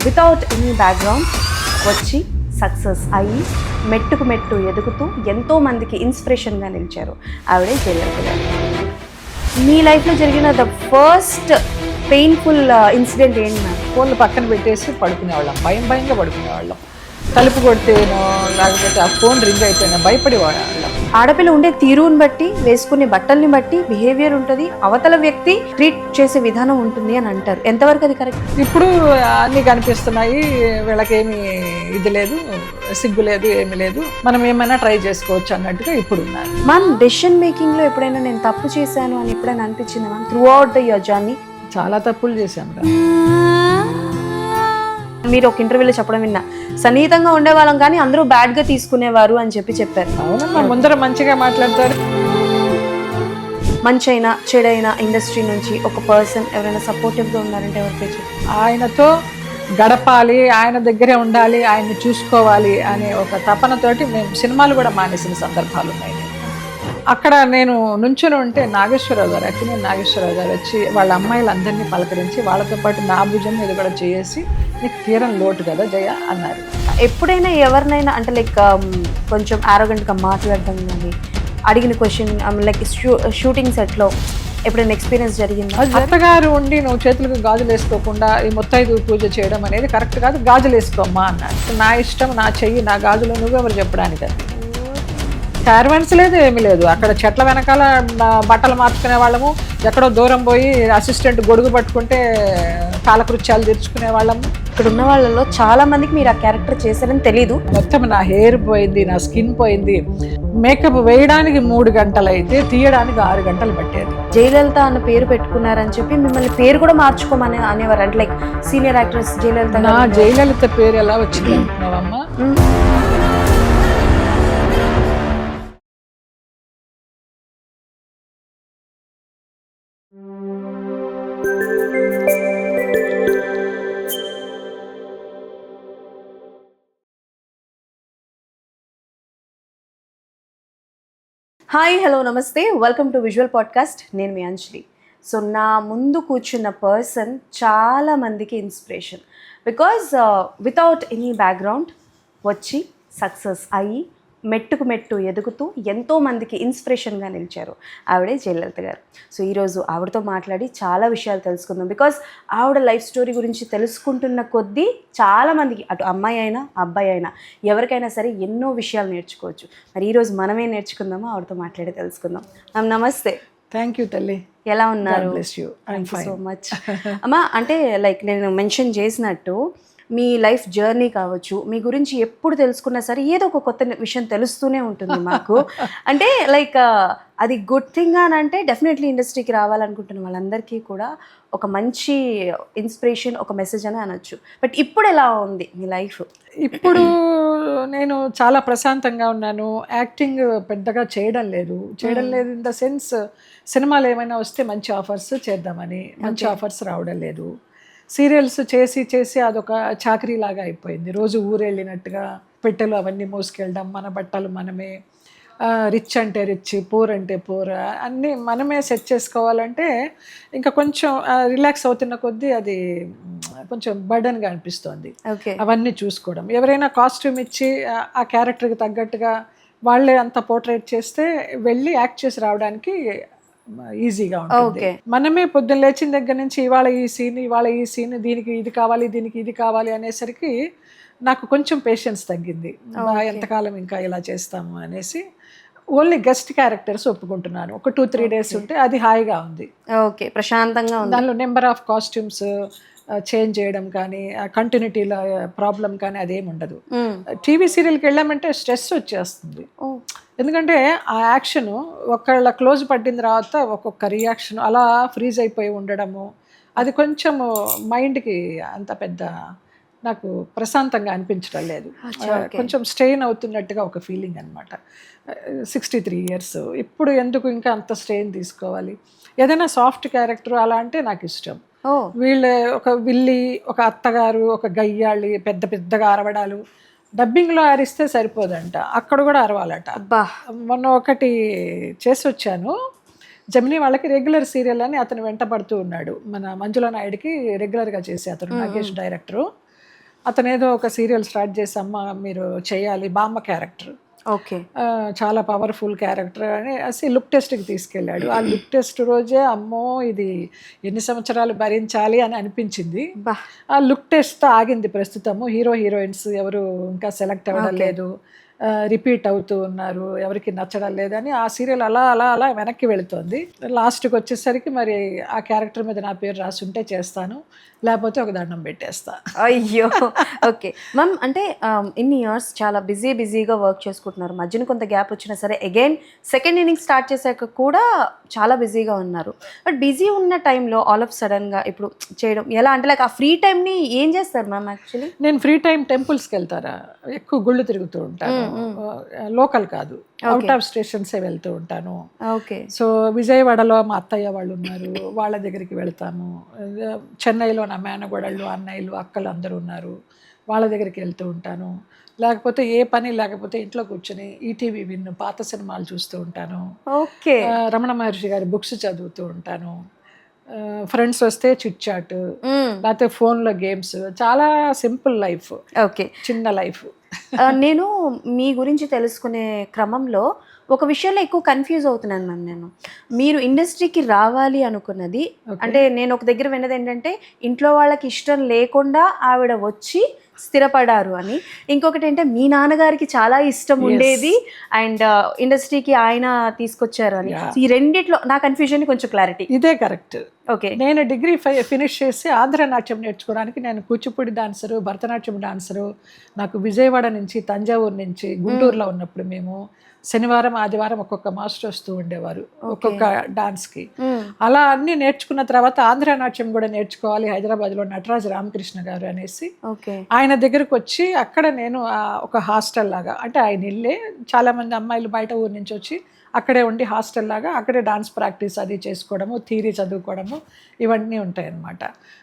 Without any background వచ్చి success అయ్యి మెట్టుకు మెట్టు ఎదుగుతూ ఎంతోమందికి ఇన్స్పిరేషన్గా నిలిచారు ఆవిడే జయలలిత గారు. మీ లైఫ్లో జరిగిన ద ఫస్ట్ పెయిన్ఫుల్ ఇన్సిడెంట్ ఏంటి మ్యామ్? ఫోన్లు పక్కన పెట్టేసి పడుకునేవాళ్ళం, భయంగా పడుకునేవాళ్ళం. తలుపు కొడితేనో లేకపోతే ఆ ఫోన్ రింగ్ అయిపోయినా భయపడేవాళ్ళం. ఆడపిల్ల ఉండే తీరుని బట్టి, వేసుకునే బట్టల్ని బట్టి బిహేవియర్ ఉంటుంది, అవతల వ్యక్తి ట్రీట్ చేసే విధానం ఉంటుంది అని అంటారు. ఎంతవరకు అది కరెక్ట్? ఇప్పుడు అన్నీ కనిపిస్తున్నాయి, వీళ్ళకేమి ఇది లేదు, సిగ్గు లేదు, ఏమి లేదు, మనం ఏమైనా ట్రై చేసుకోవచ్చు అన్నట్టుగా ఇప్పుడు ఉన్నారు. మ్యామ్, డెసిషన్ మేకింగ్లో ఎప్పుడైనా నేను తప్పు చేశాను అని ఎప్పుడైనా అనిపించింది ma'am through out the your journey? చాలా తప్పులు చేశాం రా. మీరు ఒక ఇంటర్వ్యూలో చెప్పడం విన్నా, సన్నిహితంగా ఉండేవాళ్ళం కానీ అందరూ బ్యాడ్గా తీసుకునేవారు అని చెప్పారు. అవునమ్మా, ముందర మంచిగా మాట్లాడతారు. మంచి అయినా చెడైనా ఇండస్ట్రీ నుంచి ఒక పర్సన్ ఎవరైనా సపోర్టివ్గా ఉన్నారంటే ఎవరికైతే ఆయనతో గడపాలి, ఆయన దగ్గరే ఉండాలి, ఆయన్ని చూసుకోవాలి అనే ఒక తపనతోటి మేము సినిమాలు కూడా మానేసిన సందర్భాలు ఉన్నాయి. అక్కడ నేను నుంచుని ఉంటే నాగేశ్వరరావు గారు, అక్కినేని నాగేశ్వరరావు గారు వచ్చి వాళ్ళ అమ్మాయిలందరినీ పలకరించి వాళ్ళతో పాటు నా భుజం మీద కూడా చేసి, నీకు తీరం లోటు కదా జయ అన్నారు. ఎప్పుడైనా ఎవరినైనా అంటే లైక్ కొంచెం ఆరోగెంట్గా మాట్లాడడం కానీ, అడిగిన క్వశ్చన్ లైక్ షూటింగ్ సెట్లో ఎప్పుడైనా ఎక్స్పీరియన్స్ జరిగింది? అత్తగారు ఉండి నువ్వు చేతులకు గాజులు వేసుకోకుండా ఈ ముత్తైదు పూజ చేయడం అనేది కరెక్ట్ కాదు, గాజులు వేసుకోమ్మా అన్నారు. నా ఇష్టం, నా చెయ్యి, నా గాజులు, నువ్వెవరు చెప్పడానికి? అది సర్వెంట్స్ లేదు, ఏమీ లేదు. అక్కడ చెట్ల వెనకాల బట్టలు మార్చుకునే వాళ్ళము, ఎక్కడో దూరం పోయి అసిస్టెంట్ గొడుగు పట్టుకుంటే కాలకృత్యాలు తీర్చుకునే వాళ్ళము. ఇక్కడ ఉన్న వాళ్ళలో చాలా మందికి మీరు ఆ క్యారెక్టర్ చేశారని తెలీదు. మొత్తం నా హెయిర్ పోయింది, నా స్కిన్ పోయింది. మేకప్ వేయడానికి 3 గంటలు అయితే తీయడానికి 6 గంటలు పట్టేది. జయలలిత అన్న పేరు పెట్టుకున్నారని చెప్పి మిమ్మల్ని పేరు కూడా మార్చుకోమని అనేవారు. అంటే లైక్ సీనియర్ యాక్ట్రెస్ జయలలిత. నా జయలలిత పేరు ఎలా వచ్చింది అంటున్నావమ్మా? హాయ్, హలో, నమస్తే, వెల్కమ్ టు విజువల్ పాడ్కాస్ట్. నేను మీ అంజలి. సో నా ముందు కూర్చున్న పర్సన్ చాలా మందికి inspiration. Because without any background వచ్చి సక్సెస్ అయ్యి మెట్టుకు మెట్టు ఎదుగుతూ ఎంతోమందికి ఇన్స్పిరేషన్గా నిలిచారు ఆవిడే జయలలిత గారు. సో ఈరోజు ఆవిడతో మాట్లాడి చాలా విషయాలు తెలుసుకుందాం. బికాజ్ ఆవిడ లైఫ్ స్టోరీ గురించి తెలుసుకుంటున్న కొద్దీ చాలామందికి, అటు అమ్మాయి అయినా అబ్బాయి అయినా ఎవరికైనా సరే ఎన్నో విషయాలు నేర్చుకోవచ్చు. మరి ఈరోజు మనమే నేర్చుకుందామో ఆవిడతో మాట్లాడి తెలుసుకుందాం. నమస్తే. థ్యాంక్ యూ తల్లి. ఎలా ఉన్నారు? సో మచ్ అమ్మా. అంటే లైక్ నేను మెన్షన్ చేసినట్టు మీ లైఫ్ జర్నీ కావచ్చు, మీ గురించి ఎప్పుడు తెలుసుకున్నా సరే ఏదో ఒక కొత్త విషయం తెలుస్తూనే ఉంటుంది మాకు. అంటే లైక్ అది గుడ్ థింగ్ అని అంటే డెఫినెట్లీ ఇండస్ట్రీకి రావాలనుకుంటున్న వాళ్ళందరికీ కూడా ఒక మంచి ఇన్స్పిరేషన్, ఒక మెసేజ్ అని అనొచ్చు. బట్ ఇప్పుడు ఎలా ఉంది మీ లైఫ్? ఇప్పుడు నేను చాలా ప్రశాంతంగా ఉన్నాను. యాక్టింగ్ పెద్దగా చేయడం లేదు ఇన్ ద సెన్స్ సినిమాలు ఏమైనా వస్తే మంచి ఆఫర్స్ చేద్దామని, మంచి ఆఫర్స్ రావడం లేదు. సీరియల్స్ చేసి అదొక చాకరీ లాగా అయిపోయింది. రోజు ఊరెళ్ళినట్టుగా పెట్టెలు అవన్నీ మోసుకెళ్ళడం, మన బట్టలు మనమే, రిచ్ అంటే రిచ్, పూర్ అంటే పూర్, అన్నీ మనమే సెట్ చేసుకోవాలంటే ఇంకా కొంచెం రిలాక్స్ అవుతున్న కొద్దీ అది కొంచెం బర్డన్గా అనిపిస్తోంది. అవన్నీ చూసుకోవడం, ఎవరైనా కాస్ట్యూమ్ ఇచ్చి ఆ క్యారెక్టర్కి తగ్గట్టుగా వాళ్ళే అంత పోర్ట్రేట్ చేస్తే వెళ్ళి యాక్ట్ చేసి రావడానికి ఈజీగా ఉంటుంది. మనమే పొద్దున్న లేచిన దగ్గర నుంచి ఇవాళ ఈ సీన్, దీనికి ఇది కావాలి అనేసరికి నాకు కొంచెం పేషెన్స్ తగ్గింది. ఎంతకాలం ఇంకా ఇలా చేస్తాము అనేసి ఓన్లీ గెస్ట్ క్యారెక్టర్స్ ఒప్పుకుంటున్నాను. ఒక 2-3 డేస్ ఉంటే అది హాయిగా ఉంది. ఓకే, ప్రశాంతంగా ఉంది. దానిలో నెంబర్ ఆఫ్ కాస్ట్యూమ్స్ చేంజ్ చేయడం కానీ, కంటిన్యూటీలో ప్రాబ్లం కానీ అదేమి ఉండదు. టీవీ సీరియల్కి వెళ్ళామంటే స్ట్రెస్ వచ్చేస్తుంది. ఎందుకంటే ఆ యాక్షన్ ఒకళ్ళ క్లోజ్ పట్టిన తర్వాత ఒక్కొక్క రియాక్షన్ అలా ఫ్రీజ్ అయిపోయి ఉండడము, అది కొంచెం మైండ్కి అంత పెద్ద నాకు ప్రశాంతంగా అనిపించడం లేదు. కొంచెం స్ట్రెయిన్ అవుతున్నట్టుగా ఒక ఫీలింగ్ అనమాట. 63 years, ఇప్పుడు ఎందుకు ఇంకా అంత స్ట్రెయిన్ తీసుకోవాలి? ఏదైనా సాఫ్ట్ క్యారెక్టర్ అలా అంటే నాకు ఇష్టం. వీళ్ళే ఒక విల్లి, ఒక అత్తగారు, ఒక గయ్యాళి, పెద్దగా అరవడాలు. డబ్బింగ్లో అరిస్తే సరిపోదంట, అక్కడ కూడా అరవాలట. మొన్న ఒకటి చేసి వచ్చాను, జమినీ వాళ్ళకి రెగ్యులర్ సీరియల్ అని అతను వెంట పడుతూ ఉన్నాడు. మన మంజుల నాయుడికి రెగ్యులర్గా చేసే అతను నాగేష్ డైరెక్టరు. అతను ఏదో ఒక సీరియల్ స్టార్ట్ చేసి అమ్మ మీరు చేయాలి బామ్మ క్యారెక్టర్, ఓకే. చాలా పవర్ఫుల్ క్యారెక్టర్ అని లుక్ టెస్ట్కి తీసుకెళ్ళాడు. ఆ లుక్ టెస్ట్ రోజే అమ్మో ఇది ఎన్ని సంవత్సరాలు భరించాలి అని అనిపించింది. బా! ఆ లుక్ టెస్ట్ ఆగింది ప్రస్తుతము. హీరోయిన్స్ ఎవరు ఇంకా సెలెక్ట్ అవ్వడం లేదు, రిపీట్ అవుతూ ఉన్నారు, ఎవరికి నచ్చడం లేదని ఆ సీరియల్ అలా అలా అలా వెనక్కి వెళుతోంది. లాస్ట్కి వచ్చేసరికి మరి ఆ క్యారెక్టర్ మీద నా పేరు రాసుంటే చేస్తాను, లేకపోతే ఒక దండం పెట్టేస్తా. అయ్యో! ఓకే. మ్యామ్ అంటే ఇన్ని ఇయర్స్ చాలా బిజీగా వర్క్ చేసుకుంటున్నారు. మధ్యన కొంత గ్యాప్ వచ్చినా సరే అగైన్ సెకండ్ ఇన్నింగ్ స్టార్ట్ చేశాక కూడా చాలా బిజీగా ఉన్నారు. బట్ బిజీ ఉన్న టైంలో ఆల్ ఆఫ్ సడన్గా ఇప్పుడు చేయడం ఎలా అంటే లైక్ ఆ ఫ్రీ టైంని ఏం చేస్తారు మ్యామ్ యాక్చువల్లీ? నేను ఫ్రీ టైం టెంపుల్స్కి వెళ్తారా, ఎక్కువ గుళ్ళు తిరుగుతూ ఉంటాను. లోకల్ కాదు, అవుట్ ఆఫ్ స్టేషన్సే వెళ్తూ ఉంటాను. ఓకే. సో విజయవాడలో మా అత్తయ్య వాళ్ళు ఉన్నారు, వాళ్ళ దగ్గరికి వెళ్తాము. చెన్నైలో నా మేనగోడళ్ళు అన్నయ్యలు అక్కలు అందరూ ఉన్నారు, వాళ్ళ దగ్గరికి వెళ్తూ ఉంటాను. లేకపోతే ఏ పని లేకపోతే ఇంట్లో కూర్చొని ఈటీవీ విన్ను పాత సినిమాలు చూస్తూ ఉంటాను. ఓకే. రమణ మహర్షి గారి బుక్స్ చదువుతూ ఉంటాను. ఫ్రెండ్స్ వస్తే చిట్ చాట్, లేకపోతే ఫోన్లో గేమ్స్. చాలా సింపుల్ లైఫ్, ఓకే. చిన్న లైఫ్. నేను మీ గురించి తెలుసుకునే క్రమంలో ఒక విషయంలో ఎక్కువ కన్ఫ్యూజ్ అవుతున్నాను మ్యామ్. నేను మీరు ఇండస్ట్రీకి రావాలి అనుకున్నది అంటే నేను ఒక దగ్గర విన్నది ఏంటంటే ఇంట్లో వాళ్ళకి ఇష్టం లేకుండా ఆవిడ వచ్చి స్థిరపడారు అని. ఇంకొకటి ఏంటంటే మీ నాన్నగారికి చాలా ఇష్టం ఉండేది అండ్ ఇండస్ట్రీకి ఆయన తీసుకొచ్చారు అని. ఈ రెండిట్లో నా కన్ఫ్యూజన్ కొంచెం క్లారిటీ. ఇదే కరెక్ట్. ఓకే. నేను డిగ్రీ ఫినిష్ చేసి ఆంధ్ర నాట్యం నేర్చుకోవడానికి నేను కూచిపూడి డాన్సరు, భరతనాట్యం డాన్సరు. నాకు విజయవాడ నుంచి, తంజావూరు నుంచి, గుంటూరులో ఉన్నప్పుడు మేము శనివారం ఆదివారం ఒక్కొక్క మాస్టర్ వస్తూ ఉండేవారు ఒక్కొక్క డాన్స్కి. అలా అన్నీ నేర్చుకున్న తర్వాత ఆంధ్ర నాట్యం కూడా నేర్చుకోవాలి హైదరాబాద్లో నటరాజ రామకృష్ణ గారు అనేసి ఆయన దగ్గరకు వచ్చి అక్కడ నేను ఒక హాస్టల్ లాగా, అంటే ఆయన ఇల్లే, చాలామంది అమ్మాయిలు బయట ఊరు నుంచి వచ్చి అక్కడే ఉండి హాస్టల్ లాగా అక్కడే డాన్స్ ప్రాక్టీస్ అది చేసుకోవడము, థియరీ చదువుకోవడము ఇవన్నీ ఉంటాయన్నమాట.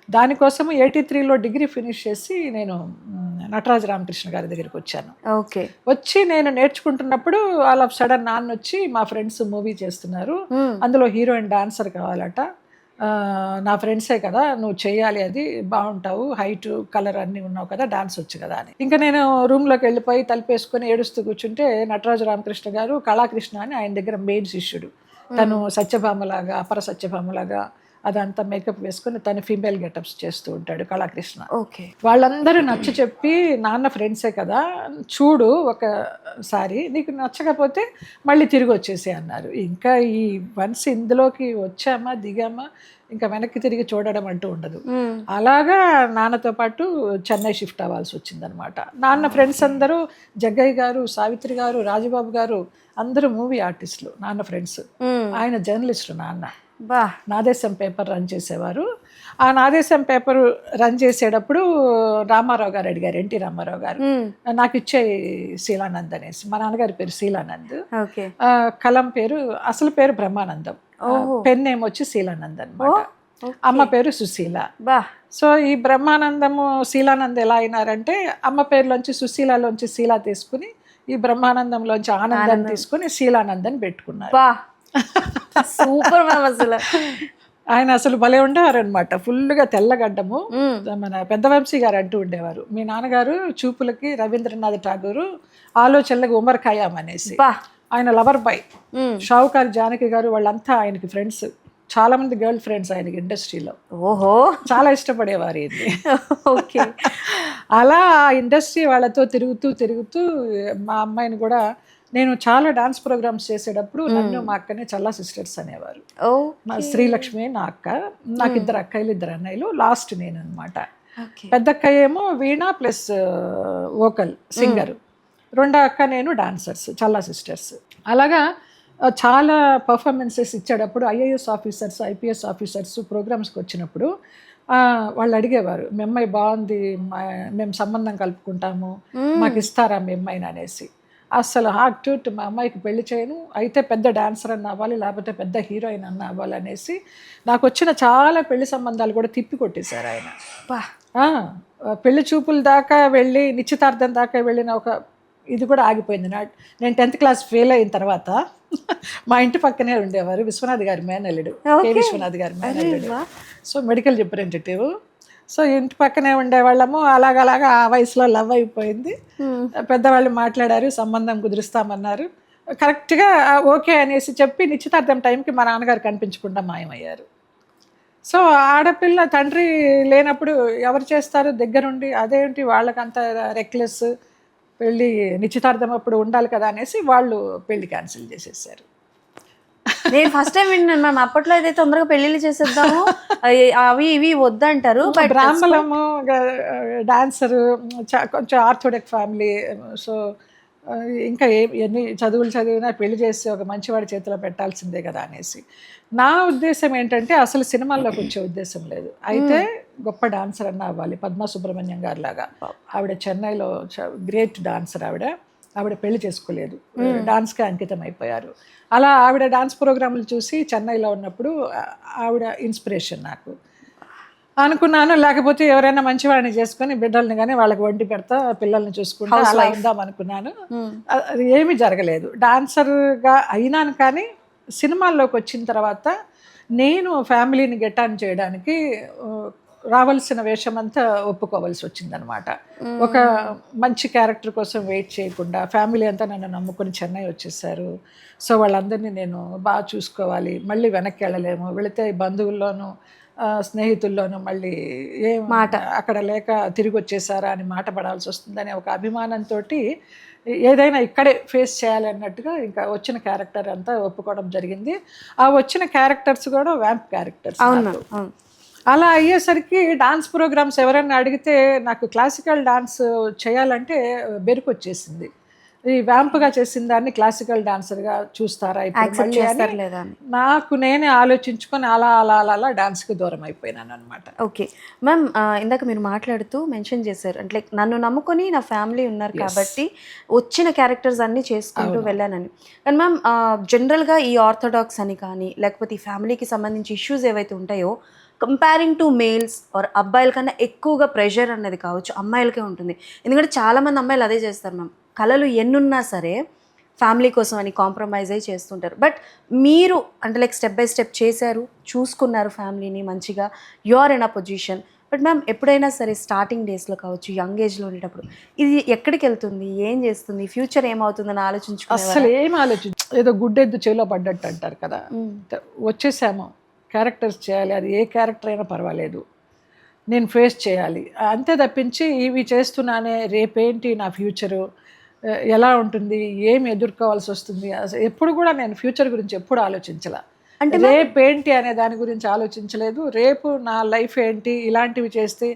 దానికోసము 83లో డిగ్రీ ఫినిష్ చేసి నేను నటరాజ రామకృష్ణ గారి దగ్గరికి వచ్చాను. ఓకే. వచ్చి నేను నేర్చుకుంటున్నప్పుడు ఆల్ ఆఫ్ సడన్ నాన్న వచ్చి మా ఫ్రెండ్స్ మూవీ చేస్తున్నారు, అందులో హీరోయిన్ డాన్సర్ కావాలట, నా ఫ్రెండ్సే కదా నువ్వు చేయాలి, అది బాగుంటావు, హైట్ కలర్ అన్నీ ఉన్నావు కదా, డాన్స్ వచ్చు కదా అని. ఇంకా నేను రూమ్లోకి వెళ్ళిపోయి తలుపేసుకొని ఏడుస్తూ కూర్చుంటే నటరాజ రామకృష్ణ గారు కళాకృష్ణ అని ఆయన దగ్గర మెయిన్ శిష్యుడు, తను సత్యభామలాగా అపర సత్యభామలాగా అదంతా మేకప్ వేసుకుని తను ఫీమేల్ గెటప్స్ చేస్తూ ఉంటాడు కళాకృష్ణ. ఓకే. వాళ్ళందరూ నచ్చ చెప్పి నాన్న ఫ్రెండ్సే కదా చూడు ఒకసారి, నీకు నచ్చకపోతే మళ్ళీ తిరిగి వచ్చేసి అన్నారు. ఇంకా ఈ వన్స్ ఇందులోకి వచ్చామా దిగామా ఇంకా వెనక్కి తిరిగి చూడడం అంటూ ఉండదు. అలాగా నాన్నతో పాటు చెన్నై షిఫ్ట్ అవ్వాల్సి వచ్చిందనమాట. నాన్న ఫ్రెండ్స్ అందరూ జగ్గయ్య గారు, సావిత్రి గారు, రాజబాబు గారు అందరూ మూవీ ఆర్టిస్టులు నాన్న ఫ్రెండ్స్. ఆయన జర్నలిస్టు నాన్న. నాదేశం పేపర్ రన్ చేసేవారు. ఆ నాదేశం పేపర్ రన్ చేసేటప్పుడు రామారావు గారు అడిగారు, ఎన్టీ రామారావు గారు, నాకు ఇచ్చే శీలానంద్ అనేసి. మా నాన్నగారి పేరు శీలానంద్, కలం పేరు అసలు పేరు బ్రహ్మానందం, పెన్ నేమ్ వచ్చి శీలానంద్ అనమాట. అమ్మ పేరు సుశీల. సో ఈ బ్రహ్మానందము శీలానంద్ ఎలా అయినారంటే అమ్మ పేరులోంచి సుశీలలోంచి శీల తీసుకుని ఈ బ్రహ్మానందంలోంచి ఆనందం తీసుకుని శీలానంద్ అని పెట్టుకున్నారు. Super ma'am. అసలు ఆయన అసలు భలే ఉండేవారు అనమాట, ఫుల్గా తెల్లగడ్డము. మన పెద్ద వంశీ గారు అంటూ ఉండేవారు, మీ నాన్నగారు చూపులకి రవీంద్రనాథ్ ఠాగూర్, ఆలోచనలకు ఉమర్ ఖయాం అనేసి. ఆయన లవర్ బాయ్. షావుకార్ జానకి గారు వాళ్ళంతా ఆయనకి ఫ్రెండ్స్, చాలా మంది గర్ల్ ఫ్రెండ్స్ ఆయనకి ఇండస్ట్రీలో. ఓహో, చాలా ఇష్టపడేవారు ఇది. ఓకే. అలా ఇండస్ట్రీ వాళ్ళతో తిరుగుతూ మా అమ్మాయిని కూడా నేను చాలా డాన్స్ ప్రోగ్రామ్స్ చేసేటప్పుడు నన్ను మా అక్కని చల్లా సిస్టర్స్ అనేవారు. మా శ్రీలక్ష్మి నా అక్క, నాకు 2 అక్కయ్యలు 2 అన్నయ్యలు, లాస్ట్ నేను అనమాట. పెద్ద అక్కయ్య ఏమో వీణ ప్లస్ వోకల్ సింగర్, 2వ అక్క నేను డాన్సర్స్, చల్లా సిస్టర్స్. అలాగా చాలా పర్ఫార్మెన్సెస్ ఇచ్చేటప్పుడు ఐఏఎస్ ఆఫీసర్స్, ఐపీఎస్ ఆఫీసర్స్ ప్రోగ్రామ్స్కి వచ్చినప్పుడు వాళ్ళు అడిగేవారు, మీ అమ్మాయి బాగుంది, మేము సంబంధం కలుపుకుంటాము, మాకు ఇస్తారా మీ అమ్మాయిని అనేసి. అసలు హార్ట్ టు మా అమ్మాయికి పెళ్లి చేయను, అయితే పెద్ద డాన్సర్ అన్న అవ్వాలి, లేకపోతే పెద్ద హీరోయిన్ అన్న అవ్వాలి అనేసి నాకు వచ్చిన చాలా పెళ్లి సంబంధాలు కూడా తిప్పి కొట్టేశారు ఆయన. పెళ్లి చూపుల దాకా వెళ్ళి నిశ్చితార్థం దాకా వెళ్ళిన ఒక ఇది కూడా ఆగిపోయింది. నేను 10th క్లాస్ ఫెయిల్ అయిన తర్వాత మా ఇంటి పక్కనే ఉండేవారు విశ్వనాథ్ గారి మేనల్లుడు, కే విశ్వనాథ్ గారి మేనల్లుడు. So medical representative. సో ఇంటి పక్కనే ఉండేవాళ్ళము, అలాగలాగా ఆ వయసులో లవ్ అయిపోయింది. పెద్దవాళ్ళు మాట్లాడారు, సంబంధం కుదురుస్తామన్నారు. కరెక్ట్గా ఓకే అనేసి చెప్పి నిశ్చితార్థం టైంకి మా నాన్నగారు కనిపించకుండా మాయమయ్యారు. సో ఆడపిల్ల తండ్రి లేనప్పుడు ఎవరు చేస్తారు దగ్గరుండి? అదేంటి వాళ్ళకంత రెక్లెస్, పెళ్ళి నిశ్చితార్థం అప్పుడు ఉండాలి కదా అనేసి వాళ్ళు పెళ్లి క్యాన్సిల్ చేసేసారు. నేను ఫస్ట్ టైం విన్నాను మ్యామ్. అప్పట్లో అయితే తొందరగా పెళ్ళిళ్ళు చేసేద్దాము, అవి ఇవి వద్దంటారు. బట్ బ్రాహ్మణము, డాన్సరు, కొంచెం ఆర్థోడాక్స్ ఫ్యామిలీ. సో ఇంకా ఎన్ని చదువులు చదివినా పెళ్లి చేసి ఒక మంచివాడి చేతిలో పెట్టాల్సిందే కదా అనేసి. నా ఉద్దేశం ఏంటంటే అసలు సినిమాల్లోకి వచ్చే ఉద్దేశం లేదు. అయితే గొప్ప డాన్సర్ అన్న అవ్వాలి, పద్మా సుబ్రహ్మణ్యం గారి లాగా. ఆవిడ చెన్నైలో గ్రేట్ డాన్సర్. ఆవిడ పెళ్లి చేసుకోలేదు, డాన్స్కి అంకితం అయిపోయారు. అలా ఆవిడ డాన్స్ ప్రోగ్రాంలు చూసి చెన్నైలో ఉన్నప్పుడు ఆవిడ ఇన్స్పిరేషన్ నాకు అనుకున్నాను. లేకపోతే ఎవరైనా మంచివాడిని చేసుకొని బిడ్డల్ని కానీ వాళ్ళకి వండి పెడతా, పిల్లల్ని చూసుకుంటా అలా ఉందాం అనుకున్నాను. అది ఏమీ జరగలేదు. డాన్సర్గా అయినాను, కానీ సినిమాల్లోకి వచ్చిన తర్వాత నేను ఫ్యామిలీని గెటాన్ చేయడానికి రావాల్సిన వేషం అంతా ఒప్పుకోవాల్సి వచ్చిందనమాట. ఒక మంచి క్యారెక్టర్ కోసం వెయిట్ చేయకుండా ఫ్యామిలీ అంతా నన్ను నమ్ముకొని చెన్నై వచ్చేసారు. సో వాళ్ళందరినీ నేను బాగా చూసుకోవాలి, మళ్ళీ వెనక్కి వెళ్ళలేము, వెళితే బంధువుల్లోనూ స్నేహితుల్లోనూ మళ్ళీ ఏం మాట అక్కడ లేక తిరిగి వచ్చేసారా అని మాట పడాల్సి వస్తుందనే ఒక అభిమానంతో ఏదైనా ఇక్కడే ఫేస్ చేయాలన్నట్టుగా ఇంకా వచ్చిన క్యారెక్టర్ అంతా ఒప్పుకోవడం జరిగింది. ఆ వచ్చిన క్యారెక్టర్స్ కూడా వ్యాంప్ క్యారెక్టర్స్. అలా అయ్యేసరికి డాన్స్ ప్రోగ్రామ్స్ ఎవరైనా అడిగితే నాకు క్లాసికల్ డాన్స్ చేయాలంటే బెరుకు వచ్చేసింది. ఈ వ్యాంప్గా చేసిన దాన్ని క్లాసికల్ డాన్సర్గా చూస్తారా ఇప్పుడు లేదా? నాకు నేనే ఆలోచించుకొని అలా అలా అలా అలా డాన్స్కి దూరం అయిపోయినాను అనమాట. ఓకే మ్యామ్, ఇందాక మీరు మాట్లాడుతూ మెన్షన్ చేశారు అంటే లైక్ నన్ను నమ్ముకొని నా ఫ్యామిలీ ఉన్నారు కాబట్టి వచ్చిన క్యారెక్టర్స్ అన్నీ చేసుకుంటూ వెళ్ళానని. కానీ మ్యామ్ జనరల్గా ఈ ఆర్థోడాక్స్ అని కానీ లేకపోతే ఈ ఫ్యామిలీకి సంబంధించి ఇష్యూస్ ఏవైతే ఉంటాయో కంపేరింగ్ టు మేల్స్ ఆర్ అబ్బాయిల కన్నా ఎక్కువగా ప్రెషర్ అన్నది కావచ్చు అమ్మాయిలకే ఉంటుంది. ఎందుకంటే చాలామంది అమ్మాయిలు అదే చేస్తారు మ్యామ్. కళలు ఎన్నున్నా సరే ఫ్యామిలీ కోసం అని కాంప్రమైజ్ అయ్యి చేస్తుంటారు. బట్ మీరు అంటే లైక్ స్టెప్ బై స్టెప్ చేశారు, చూసుకున్నారు ఫ్యామిలీని మంచిగా, you are in a position. But ma'am ఎప్పుడైనా సరే స్టార్టింగ్ డేస్లో కావచ్చు, యంగ్ ఏజ్లో ఉండేటప్పుడు ఇది ఎక్కడికి వెళ్తుంది, ఏం చేస్తుంది, ఫ్యూచర్ ఏమవుతుందని ఆలోచించుకుని అసలు ఏం ఏదో గుడ్డెద్దు చెవిలో పడ్డట్టు అంటారు కదా, వచ్చేసాము క్యారెక్టర్స్ చేయాలి, అది ఏ క్యారెక్టర్ అయినా పర్వాలేదు, నేను ఫేస్ చేయాలి అంతే తప్పించి ఇవి చేస్తున్నానే రేపేంటి నా ఫ్యూచరు ఎలా ఉంటుంది, ఏం ఎదుర్కోవాల్సి వస్తుంది, అసలు ఎప్పుడు కూడా నేను ఫ్యూచర్ గురించి ఎప్పుడు ఆలోచించలే. అంటే రేపేంటి అనే దాని గురించి ఆలోచించలేదు. రేపు నా లైఫ్ ఏంటి, ఇలాంటివి చేస్తే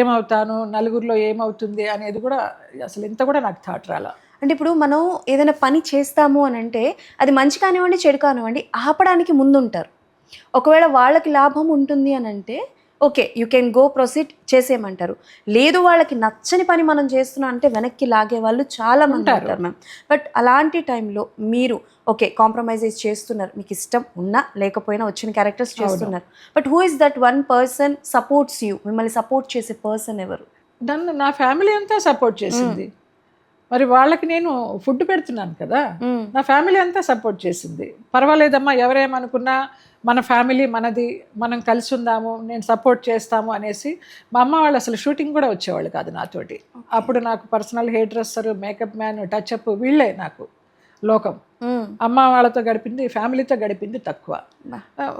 ఏమవుతాను, నలుగురిలో ఏమవుతుంది అనేది కూడా అసలు ఇంత కూడా నాకు థాట్ రాలా. అంటే ఇప్పుడు మనం ఏదైనా పని చేస్తాము అని అంటే అది మంచి కానివ్వండి చెడు కానివ్వండి ఆపడానికి ముందుంటారు. ఒకవేళ వాళ్ళకి లాభం ఉంటుంది అని అంటే okay you can go proceed చేసేయమంటారు. లేదు వాళ్ళకి నచ్చని పని మనం చేస్తున్నాం అంటే వెనక్కి లాగే వాళ్ళు చాలా మంది ఉంటారు మ్యామ్. బట్ అలాంటి టైంలో మీరు ఓకే కాంప్రమైజ్ చేస్తున్నారు, మీకు ఇష్టం ఉన్నా లేకపోయినా వచ్చిన క్యారెక్టర్స్ చేస్తున్నారు. But who is that one person supports you, మిమ్మల్ని సపోర్ట్ చేసే పర్సన్ ఎవరు? నన్ను నా ఫ్యామిలీ అంతా సపోర్ట్ చేసింది. మరి వాళ్ళకి నేను ఫుడ్ పెడుతున్నాను కదా, నా ఫ్యామిలీ అంతా సపోర్ట్ చేసింది. పర్వాలేదమ్మా ఎవరేమనుకున్నా మన ఫ్యామిలీ మనది, మనం కలిసి ఉందాము, నేను సపోర్ట్ చేస్తాము అనేసి. మా అమ్మ వాళ్ళు అసలు షూటింగ్ కూడా వచ్చేవాళ్ళు కాదు నాతోటి. అప్పుడు నాకు personal hair dresser, makeup man, touch up వీళ్ళే నాకు లోకం. అమ్మ వాళ్ళతో గడిపింది, ఫ్యామిలీతో గడిపింది తక్కువ.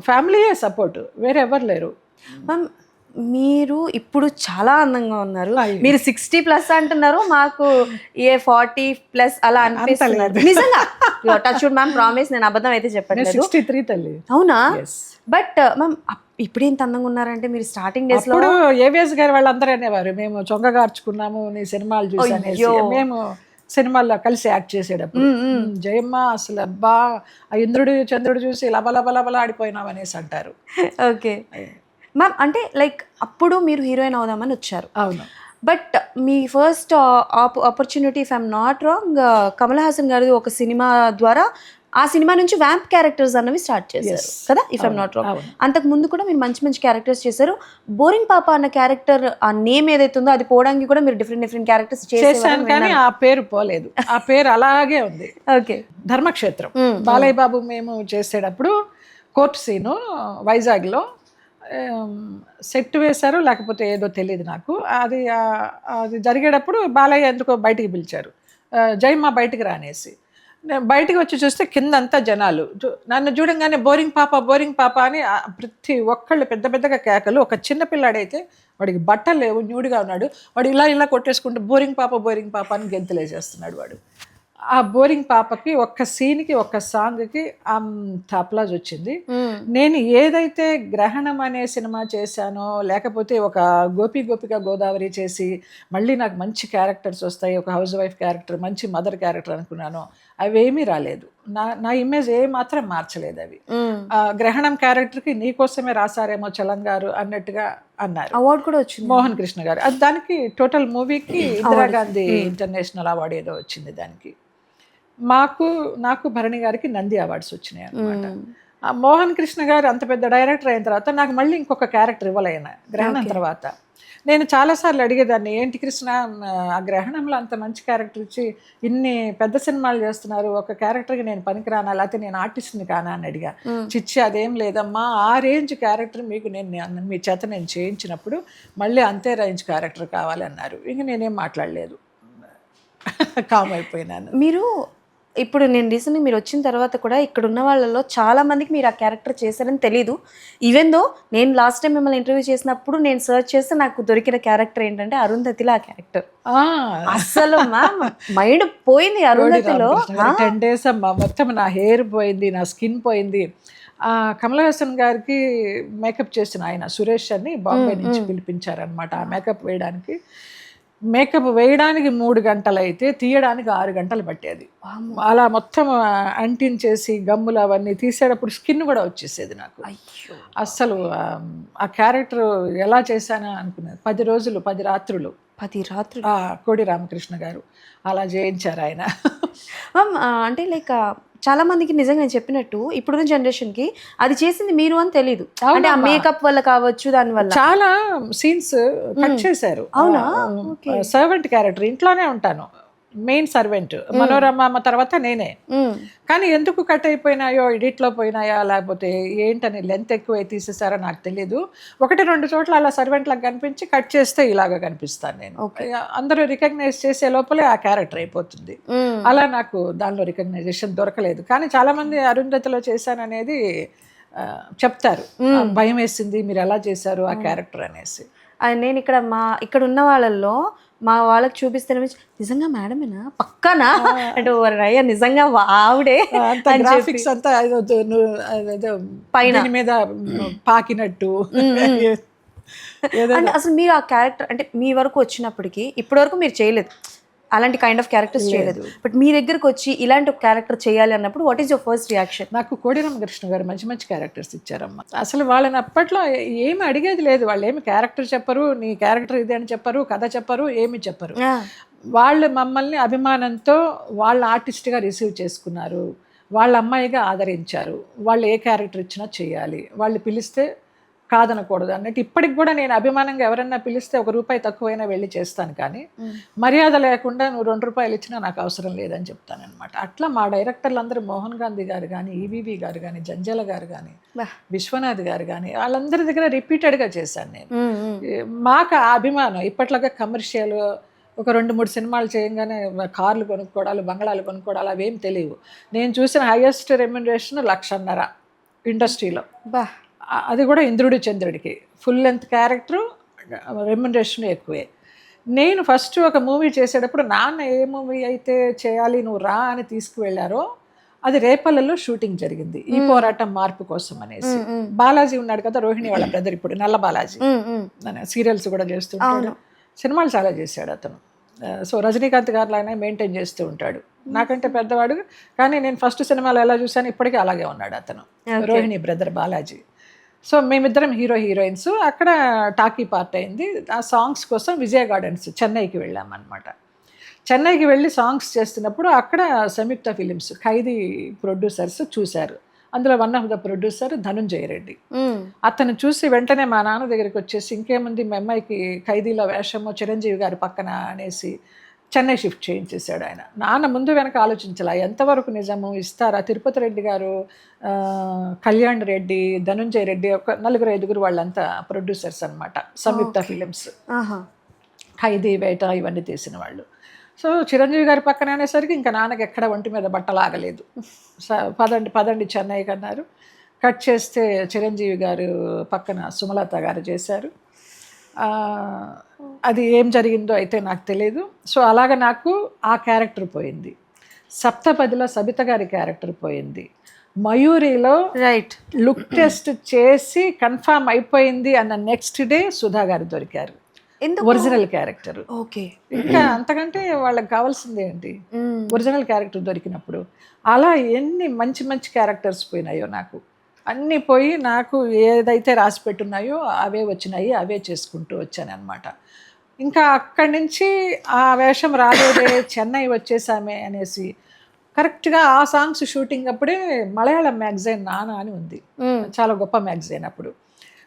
ఫ్యామిలీయే సపోర్ట్, వేరే ఎవరు లేరు. మ్యామ్ మీరు ఇప్పుడు చాలా అందంగా ఉన్నారు. మీరు 60+ అంటున్నారు, మాకు 40+ అలా అనిపిస్తున్నారు. నిజంగా టచ్ వుడ్ మ్యామ్, ప్రామిస్, నేను అబద్ధం అయితే చెప్పట్లేదు. 63 తల్లి. అవునా? బట్ మ్యామ్ ఇప్పుడు ఇంత అందంగా ఉన్నారంటే మీరు స్టార్టింగ్ డేస్ లో ఏవిఎస్ గారు వాళ్ళందరూ అనేవారు మేము చొంగగార్చుకున్నాము నీ సినిమాలు చూసి. మేము సినిమాల్లో కలిసి యాక్ట్ చేసేటప్పుడు జయమ్మ అసలు అబ్బా ఆ ఇంద్రుడు చంద్రుడు చూసి లబలబలబల ఆడిపోయినాం అనేసి అంటారు. ఓకే మ్యామ్, అంటే లైక్ అప్పుడు మీరు హీరోయిన్ అవుదామని వచ్చారు. అవును. But me first opportunity if I'm not wrong Kamal Haasan గారి ఒక సినిమా ద్వారా, ఆ సినిమా నుంచి వ్యాంప్ క్యారెక్టర్స్ అన్నవి స్టార్ట్ చేశారు కదా ఇఫ్ ఐఎమ్ నాట్ రాంగ్. అంతకు ముందు కూడా మీరు మంచి మంచి క్యారెక్టర్స్ చేశారు. బోరింగ్ పాప అన్న క్యారెక్టర్ ఆ నేమ్ ఏదైతే ఉందో అది పోవడానికి కూడా మీరు డిఫరెంట్ క్యారెక్టర్స్ చేశారు, కానీ ఆ పేరు పోలేదు, ఆ పేరు అలాగే ఉంది. ఓకే. ధర్మక్షేత్రం బాలయ్య బాబు మేము చేసేటప్పుడు కోర్టు సీను వైజాగ్లో సెట్ వేశారో లేకపోతే ఏదో తెలియదు నాకు. అది జరిగేటప్పుడు బాలయ్య ఎందుకో బయటికి పిలిచారు. జయమ్మ బయటికి రానేసి. నేను బయటికి వచ్చి చూస్తే కిందంతా జనాలు. నన్ను చూడంగానే బోరింగ్ పాప అని ప్రతి ఒక్కళ్ళు పెద్ద పెద్దగా కేకలు. ఒక చిన్న పిల్లాడైతే వాడికి బట్టలు లేవు, న్యూడ్గా ఉన్నాడు. వాడు ఇలా కొట్టేసుకుంటూ బోరింగ్ పాప అని గెంతులేసేస్తున్నాడు వాడు. ఆ బోరింగ్ పాపకి ఒక్క సీన్కి ఒక్క సాంగ్కి అంత అప్లాజ్ వచ్చింది. నేను ఏదైతే గ్రహణం అనే సినిమా చేశానో, లేకపోతే ఒక గోపిక గోదావరి చేసి మళ్ళీ నాకు మంచి క్యారెక్టర్స్ వస్తాయి, ఒక హౌస్ వైఫ్ క్యారెక్టర్, మంచి మదర్ క్యారెక్టర్ అనుకున్నాను, అవేమీ రాలేదు. నా ఇమేజ్ మాత్రం మార్చలేదు అవి. గ్రహణం క్యారెక్టర్కి నీకోసమే రాసారేమో చలంగారు అన్నట్టుగా అన్నారు. అవార్డు కూడా వచ్చింది మోహన్ కృష్ణ గారు. అది దానికి టోటల్ మూవీకి ఇందిరాగాంధీ ఇంటర్నేషనల్ అవార్డు ఏదో వచ్చింది దానికి. నాకు భరణి గారికి నంది అవార్డ్స్ వచ్చినాయి అనమాట. మోహన్ కృష్ణ గారు అంత పెద్ద డైరెక్టర్ అయిన తర్వాత నాకు మళ్ళీ ఇంకొక క్యారెక్టర్ ఇవ్వలేన గ్రహణం తర్వాత. నేను చాలాసార్లు అడిగేదాన్ని, ఏంటి కృష్ణ ఆ గ్రహణంలో అంత మంచి క్యారెక్టర్ ఇచ్చి ఇన్ని పెద్ద సినిమాలు చేస్తున్నారు, ఒక క్యారెక్టర్కి నేను పనికిరానా, లేకపోతే నేను ఆర్టిస్ట్ని కానా అని అడిగా. చిచ్చి అదేం లేదమ్మా, ఆ రేంజ్ క్యారెక్టర్ మీకు మీ చేత నేను చేయించినప్పుడు మళ్ళీ అంతే రేంజ్ క్యారెక్టర్ కావాలన్నారు. ఇంక నేనేం మాట్లాడలేదు, కామ్ అయిపోయినాను. మీరు ఇప్పుడు నేను రీసెంట్గా మీరు వచ్చిన తర్వాత కూడా ఇక్కడ ఉన్న వాళ్ళలో చాలా మందికి మీరు ఆ క్యారెక్టర్ చేశారని తెలీదు. ఈవెన్ దో నేను లాస్ట్ టైం మిమ్మల్ని ఇంటర్వ్యూ చేసినప్పుడు నేను సర్చ్ చేస్తే నాకు దొరికిన క్యారెక్టర్ ఏంటంటే అరుంధతిలో ఆ క్యారెక్టర్. అసలు మైండ్ పోయింది అరుంధతిలో. 10 days అమ్మా, మొత్తం నా హెయిర్ పోయింది, నా స్కిన్ పోయింది. కమల్ హాసన్ గారికి మేకప్ చేసిన ఆయన సురేష్ అని బాంబే నుంచి పిలిపించారనమాట ఆ మేకప్ వేయడానికి. మేకప్ వేయడానికి 3 గంటలు అయితే తీయడానికి 6 గంటలు పట్టేది. అలా మొత్తం అంటించేసి గమ్ములు అవన్నీ తీసేటప్పుడు స్కిన్ కూడా వచ్చేసేది నాకు. అస్సలు ఆ క్యారెక్టర్ ఎలా చేశానా అనుకున్నది. 10 రోజులు 10 రాత్రులు కోడి రామకృష్ణ గారు అలా చేయించారు ఆయన. అంటే లైక్ చాలా మందికి నిజంగా నేను చెప్పినట్టు ఇప్పుడున్న జనరేషన్కి అది చేసింది మీరు అని తెలీదు. అంటే ఆ మేకప్ వల్ల కావచ్చు, దానివల్ల చాలా సీన్స్ కట్ చేశారు. అవునా? సర్వెంట్ క్యారెక్టర్, ఇంట్లోనే ఉంటాను, మెయిన్ సర్వెంట్, మనోరమ తర్వాత నేనే. కానీ ఎందుకు కట్ అయిపోయినాయో, ఎడిట్లో పోయినాయా లేకపోతే ఏంటని లెంత్ ఎక్కువ తీసేసారో నాకు తెలియదు. 1-2 చోట్ల అలా సర్వెంట్లకు కనిపించి కట్ చేస్తే ఇలాగ కనిపిస్తాను నేను. అందరూ రికగ్నైజ్ చేసే లోపలే ఆ క్యారెక్టర్ అయిపోతుంది. అలా నాకు దానిలో రికగ్నైజేషన్ దొరకలేదు. కానీ చాలామంది అరుంధతిలో చేశాననేది చెప్తారు, భయం వేసింది మీరు ఎలా చేశారు ఆ క్యారెక్టర్ అనేసి. నేను ఇక్కడ ఉన్న వాళ్ళల్లో మా వాళ్ళకి చూపిస్తే నిజంగా మేడమేనా పక్కనా అంటే అయ్యా నిజంగా ఆవిడే గ్రాఫిక్స్ అంతా పైన మీద పాకినట్టు. అంటే అసలు మీరు ఆ క్యారెక్టర్ అంటే మీ వరకు వచ్చినప్పటికీ ఇప్పటి వరకు మీరు చేయలేదు, అలాంటి కైండ్ ఆఫ్ క్యారెక్టర్స్ చేయలేదు. బట్ మీ దగ్గరకు వచ్చి ఇలాంటి ఒక క్యారెక్టర్ చేయాలి అన్నప్పుడు what is your first reaction? నాకు కోడి రామకృష్ణ గారు మంచి మంచి క్యారెక్టర్స్ ఇచ్చారమ్మా. అసలు వాళ్ళని అప్పట్లో ఏమి అడిగేది లేదు. వాళ్ళు ఏమి క్యారెక్టర్ చెప్పరు, నీ క్యారెక్టర్ ఇది అని చెప్పరు, కథ చెప్పరు, ఏమి చెప్పరు. వాళ్ళు మమ్మల్ని అభిమానంతో వాళ్ళ ఆర్టిస్ట్గా రిసీవ్ చేసుకున్నారు, వాళ్ళ అమ్మాయిగా ఆదరించారు. వాళ్ళు ఏ క్యారెక్టర్ ఇచ్చినా చేయాలి, వాళ్ళు పిలిస్తే కాదనకూడదు అన్నట్టు. ఇప్పటికి కూడా నేను అభిమానంగా ఎవరన్నా పిలిస్తే ₹1 తక్కువైనా వెళ్ళి చేస్తాను. కానీ మర్యాద లేకుండా నువ్వు ₹2 ఇచ్చినా నాకు అవసరం లేదని చెప్తానమాట. అట్లా మా డైరెక్టర్లు అందరూ మోహన్ గాంధీ గారు కానీ, ఈవీవి గారు కానీ, జంజాల గారు కానీ, విశ్వనాథ్ గారు కానీ, వాళ్ళందరి దగ్గర రిపీటెడ్గా చేశాను నేను. మాకు ఆ అభిమానం ఇప్పట్లాగా కమర్షియల్ ఒక 2-3 సినిమాలు చేయగానే కార్లు కొనుక్కోవడాలు, బంగళాలు కొనుక్కోవడాలు అవేం తెలియవు. నేను చూసిన హైయెస్ట్ రెమ్యునరేషన్ 1,50,000 ఇండస్ట్రీలో. అది కూడా ఇంద్రుడి చంద్రుడికి ఫుల్ లెంత్ క్యారెక్టరు, రెమ్యునరేషన్ ఎక్కువే. నేను ఫస్ట్ ఒక మూవీ చేసేటప్పుడు నాన్న ఏ మూవీ అయితే చేయాలి నువ్వు రా అని తీసుకువెళ్ళారో అది రేపల్లలో షూటింగ్ జరిగింది, ఈ పోరాటం మార్పు కోసం అనేసి. బాలాజీ ఉన్నాడు కదా, రోహిణి వాళ్ళ బ్రదర్, ఇప్పుడు నల్ల బాలాజీ, సీరియల్స్ కూడా చేస్తుంటాడు, సినిమాలు చాలా చేశాడు అతను. సో రజనీకాంత్ గారు లాగానే మెయింటైన్ చేస్తూ ఉంటాడు, నాకంటే పెద్దవాడు. కానీ నేను ఫస్ట్ సినిమాలో ఎలా చూసాను ఇప్పటికీ అలాగే ఉన్నాడు అతను, రోహిణి బ్రదర్ బాలాజీ. సో మేమిద్దరం హీరోయిన్స్. అక్కడ టాకీ పార్ట్ అయింది. ఆ సాంగ్స్ కోసం విజయ గార్డెన్స్ చెన్నైకి వెళ్ళామన్నమాట. చెన్నైకి వెళ్ళి సాంగ్స్ చేస్తున్నప్పుడు అక్కడ సంయుక్త ఫిలిమ్స్ ఖైదీ ప్రొడ్యూసర్స్ చూశారు. అందులో one of the producer Dhanunjaya Reddy. అతను చూసి వెంటనే మా నాన్న దగ్గరికి వచ్చేసి, ఇంకేముంది మా అమ్మాయికి ఖైదీలో వేషము చిరంజీవి గారి పక్కన అనేసి చెన్నై షిఫ్ట్ చేయించేశాడు ఆయన. నాన్న ముందు వెనక ఆలోచించాల ఎంతవరకు నిజము ఇస్తారా. తిరుపతి రెడ్డి గారు, కళ్యాణ్ రెడ్డి, ధనుంజయ రెడ్డి, ఒక 4-5 వాళ్ళంతా ప్రొడ్యూసర్స్ అనమాట, సంయుక్త ఫిలిమ్స్, ఖైదీ, వేట ఇవన్నీ తీసిన వాళ్ళు. సో చిరంజీవి గారి పక్కన అనేసరికి ఇంకా నాన్నకి ఎక్కడ ఒంటి మీద బట్టలాగలేదు. పదండి చెన్నైకి అన్నారు. కట్ చేస్తే చిరంజీవి గారు పక్కన సుమలత గారు చేశారు. అది ఏం జరిగిందో అయితే నాకు తెలియదు. సో అలాగ నాకు ఆ క్యారెక్టర్ పోయింది. సప్తపదిలో సబిత గారి క్యారెక్టర్ పోయింది. మయూరిలో లుక్ టెస్ట్ చేసి కన్ఫామ్ అయిపోయింది అన్న నెక్స్ట్ డే సుధా గారు దొరికారు, ఒరిజినల్ క్యారెక్టర్. ఓకే, ఇంకా అంతకంటే వాళ్ళకి కావాల్సింది ఏంటి, ఒరిజినల్ క్యారెక్టర్ దొరికినప్పుడు. అలా ఎన్ని మంచి మంచి క్యారెక్టర్స్ పోయినాయో నాకు. అన్నీ పోయి నాకు ఏదైతే రాసి పెట్టున్నాయో అవే వచ్చినాయి, అవే చేసుకుంటూ వచ్చాను అనమాట. ఇంకా అక్కడి నుంచి ఆ వేషం రాలేదే, చెన్నై వచ్చేసామే అనేసి కరెక్ట్గా ఆ సాంగ్స్ షూటింగ్ అప్పుడే మలయాళం మ్యాగజైన్ నానా అని ఉంది, చాలా గొప్ప మ్యాగజైన్. అప్పుడు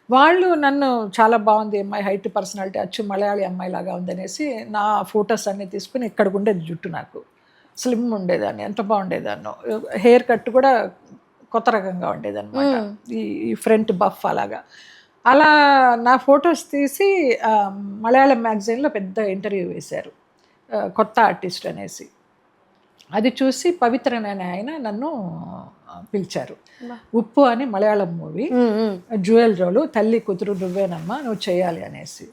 వాళ్ళు నన్ను చాలా బాగుంది అమ్మాయి, హైట్, పర్సనాలిటీ, అచ్చు మలయాళీ అమ్మాయి లాగా ఉందనేసి నా ఫొటోస్ అన్నీ తీసుకుని, ఇక్కడికి ఉండేది జుట్టు నాకు స్లిమ్ ఉండేదాన్ని, ఎంత బాగుండేదాన్నో. హెయిర్ కట్ కూడా కొత్త రకంగా ఉండేదన్నమాట, ఈ ఫ్రంట్ బఫ్ అలాగా. అలా నా ఫొటోస్ తీసి మలయాళం మ్యాగజైన్లో పెద్ద ఇంటర్వ్యూ వేశారు, కొత్త ఆర్టిస్ట్ అనేసి. అది చూసి పవిత్ర అనే ఆయన నన్ను పిలిచారు. ఉప్పు అని మలయాళం మూవీ, జ్యువెల్ రోలు, తల్లి కూతురు నువ్వేనమ్మా, నువ్వు చేయాలి అనేసి.